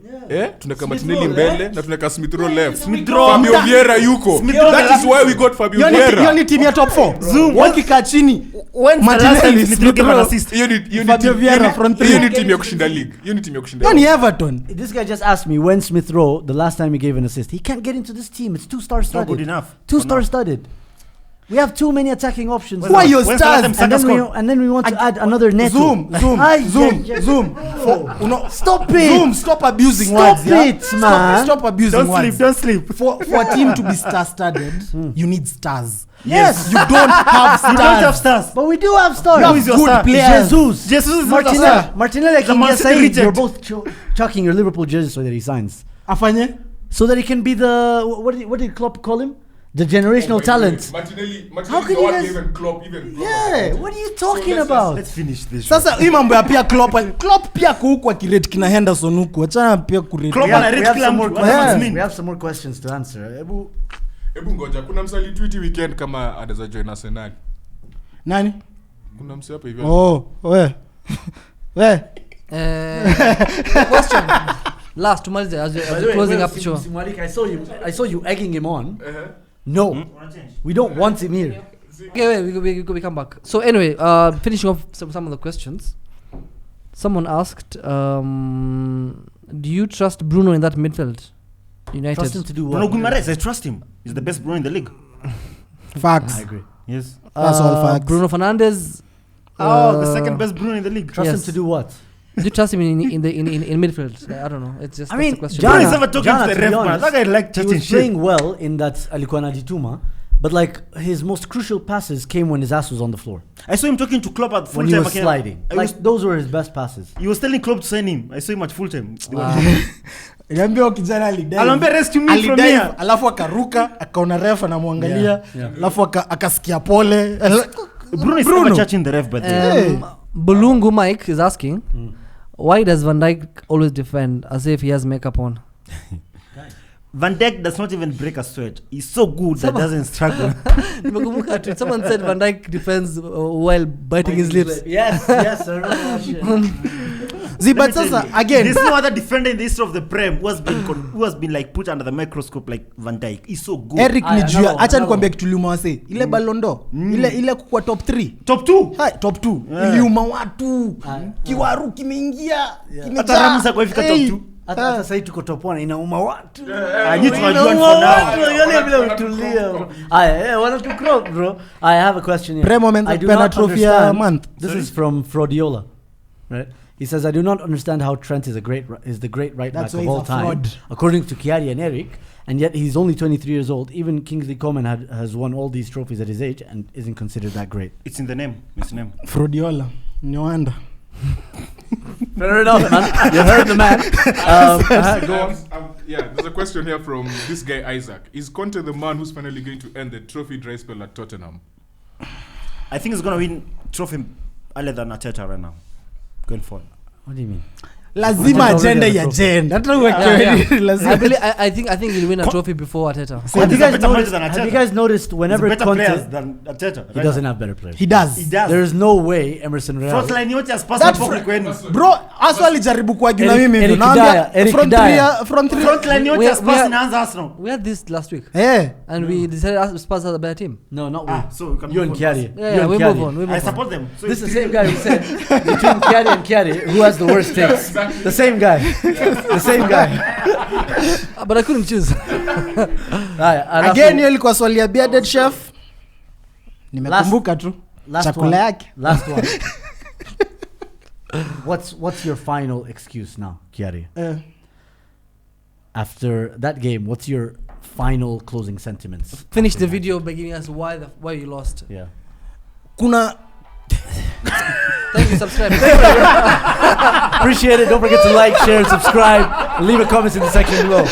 Tunaweka Smith Martinelli Rowe mbele left. na tunaweka Smith Rowe left. Smith Rowe. Fabio Vieira yuko. That is why we got Fabio Hiyo Vieira. ni team ya top 4. Wakikaa chini When's the last time Martinelli, Smith Smith Rowe gave an Rowe. assist? Hiyo ni Fabio Vieira front three. hiyo ni team ya kushinda league. Hiyo ni team ya kushinda. hiyo ni Everton. This guy just asked me when Smith Rowe, the last time he gave an assist. He can't get into this team. It's 2-star It's not studded. good enough. 2-star studded. We have too many attacking options. Who are your When's the last stars? time Saka And then we want to add another net. Zoom. Stop it. Stop abusing Stop words. Yeah? it, man. Stop abusing words. Don't sleep. For a team to be star-studded, you need stars. Yes. You don't have stars. You don't have stars. But we do have stars. You Who have is your good star? players. Jesus is not a star. Martinelli The Man can City say reject. you're both chucking your Liverpool jersey so that he signs. Afanye? So that he can be the what did Klopp call him? The generational talent. Martinelli How can the you one guys- even Klopp. Yeah, what are you talking about? Let's finish this. Sasa hii mambo ya pia Klopp pia huko akirate kina Henderson huko. Achana pia kurate. Klopp We have, ana we rate have kila some more mtu. questions. What does it We have some more questions to answer. Hebu ngoja, kuna msali tweet weekend kama anaweza join Arsenal. Nani? Kuna msali hapa hivi. We. Question. Last, tumalize as By the you're way, closing well, up show. Malik, I saw you egging him on. No, we don't want him here. Okay, wait, we come back. So anyway, finishing off some of the questions. Someone asked, do you trust Bruno in that midfield? United. Trust him to do Bruno what? Guimaraes, I trust him. He's the best Bruno in the league. Facts. I agree. Yes. That's all facts. Bruno Fernandes. The second best Bruno in the league. Trust him Yes. to do what? Do you trust him in midfield? I don't know. It's just I that's mean, the question. Bruno is Jana, never talking Jana, to the to ref, be man. honest, That guy like he chatting was shit. playing well in that Alikuwa Najituma, but like his most crucial passes came when his ass was on the floor, I saw him talking to Klopp at full when he time. was sliding. Like those were his best passes. He was telling Klopp to sign him. I saw him at full time. Niambia kijana alidive. Aliambia rescue me from Alidive, here. alafu akaruka, akaona ref anamwangalia, Yeah. alafu akasikia pole. Bruno is never judging the ref, but Bulungu Mike is asking, why does Van Dijk always defend as if he has makeup on? Van Dijk does not even break a sweat. He's so good that doesn't struggle. Nimekumbuka tu, someone said Van Dijk defends while biting his lips. Yes, I remember that shit. See, but sasa, again, There's no other defender in the history of the Prem who has been like put under the microscope like Van Dijk. He's so good. Eric Aya, Nijua, another acha one. nikwambia kitu liuma wase. Ile Ballon d'Or, ile kukua top 3. Top 2. Hai, top 2. Iliuma watu. Kiwaru kimeingia. Hata Ramsa kwa ifika top 2. Hata sasa hii tuko top 1 inauma watu. Nyinyi tunajua for Inauma now. watu, angalia vile umetulia, bro. Aya, wana tu crop, bro. I have a question here. Prem moment I of do Penna not Trophy a understand- month. This is from Frodiola, right? He says, I do not understand how Trent is the great right That's back why of he's all a time, fraud. according to Chiari and Eric, and yet he's only 23 years old. Even Kingsley Coman has won all these trophies at his age and isn't considered that great. It's in the name. It's name. Frodiola. No wonder. Fair enough, man. You heard the man. Go on. Yeah, there's a question here from this guy Isaac. Is Conte the man who's finally going to end the trophy dry spell at Tottenham? I think he's gonna win trophy earlier than Arteta right now. Going forward. What do you mean? lazima Arteta agenda already ya has a agenda hata I lazima believe I think he'll win a trophy before Arteta. Have you He's a guys better noticed? manager than Have you Arteta. guys noticed whenever better players Conte, than Arteta. he doesn't have better players. he does He does. There is no way Emerson Real. Frontline yote ya Spurs That hapo fr- kwenu. bro aso alijaribu kuagina Eric- mimi hivyo Eric naambia Dyer, Eric front Dyer. three front three Frontline yote ya We Spurs are- inaanza Arsenal. We had this last week, eh and we decided Spurs had a better team. No, not we. So we can You and move on. Kiari. Yeah, we move on. We move I on. support them. So This is the same guy who said between Kiari and Kiari, who has the worst takes? The same guy. The same guy. But I couldn't choose. again hiyo ilikuwa swali ya bearded chef nimekumbuka tu chakula yake Last one. What's your final excuse now, Kiari? After that game, what's your final closing sentiments? Finish the video by giving us why you lost. Yeah. kuna Thank you. Subscribe. Appreciate it. Don't forget to like, share, subscribe, and leave a comment in the section below.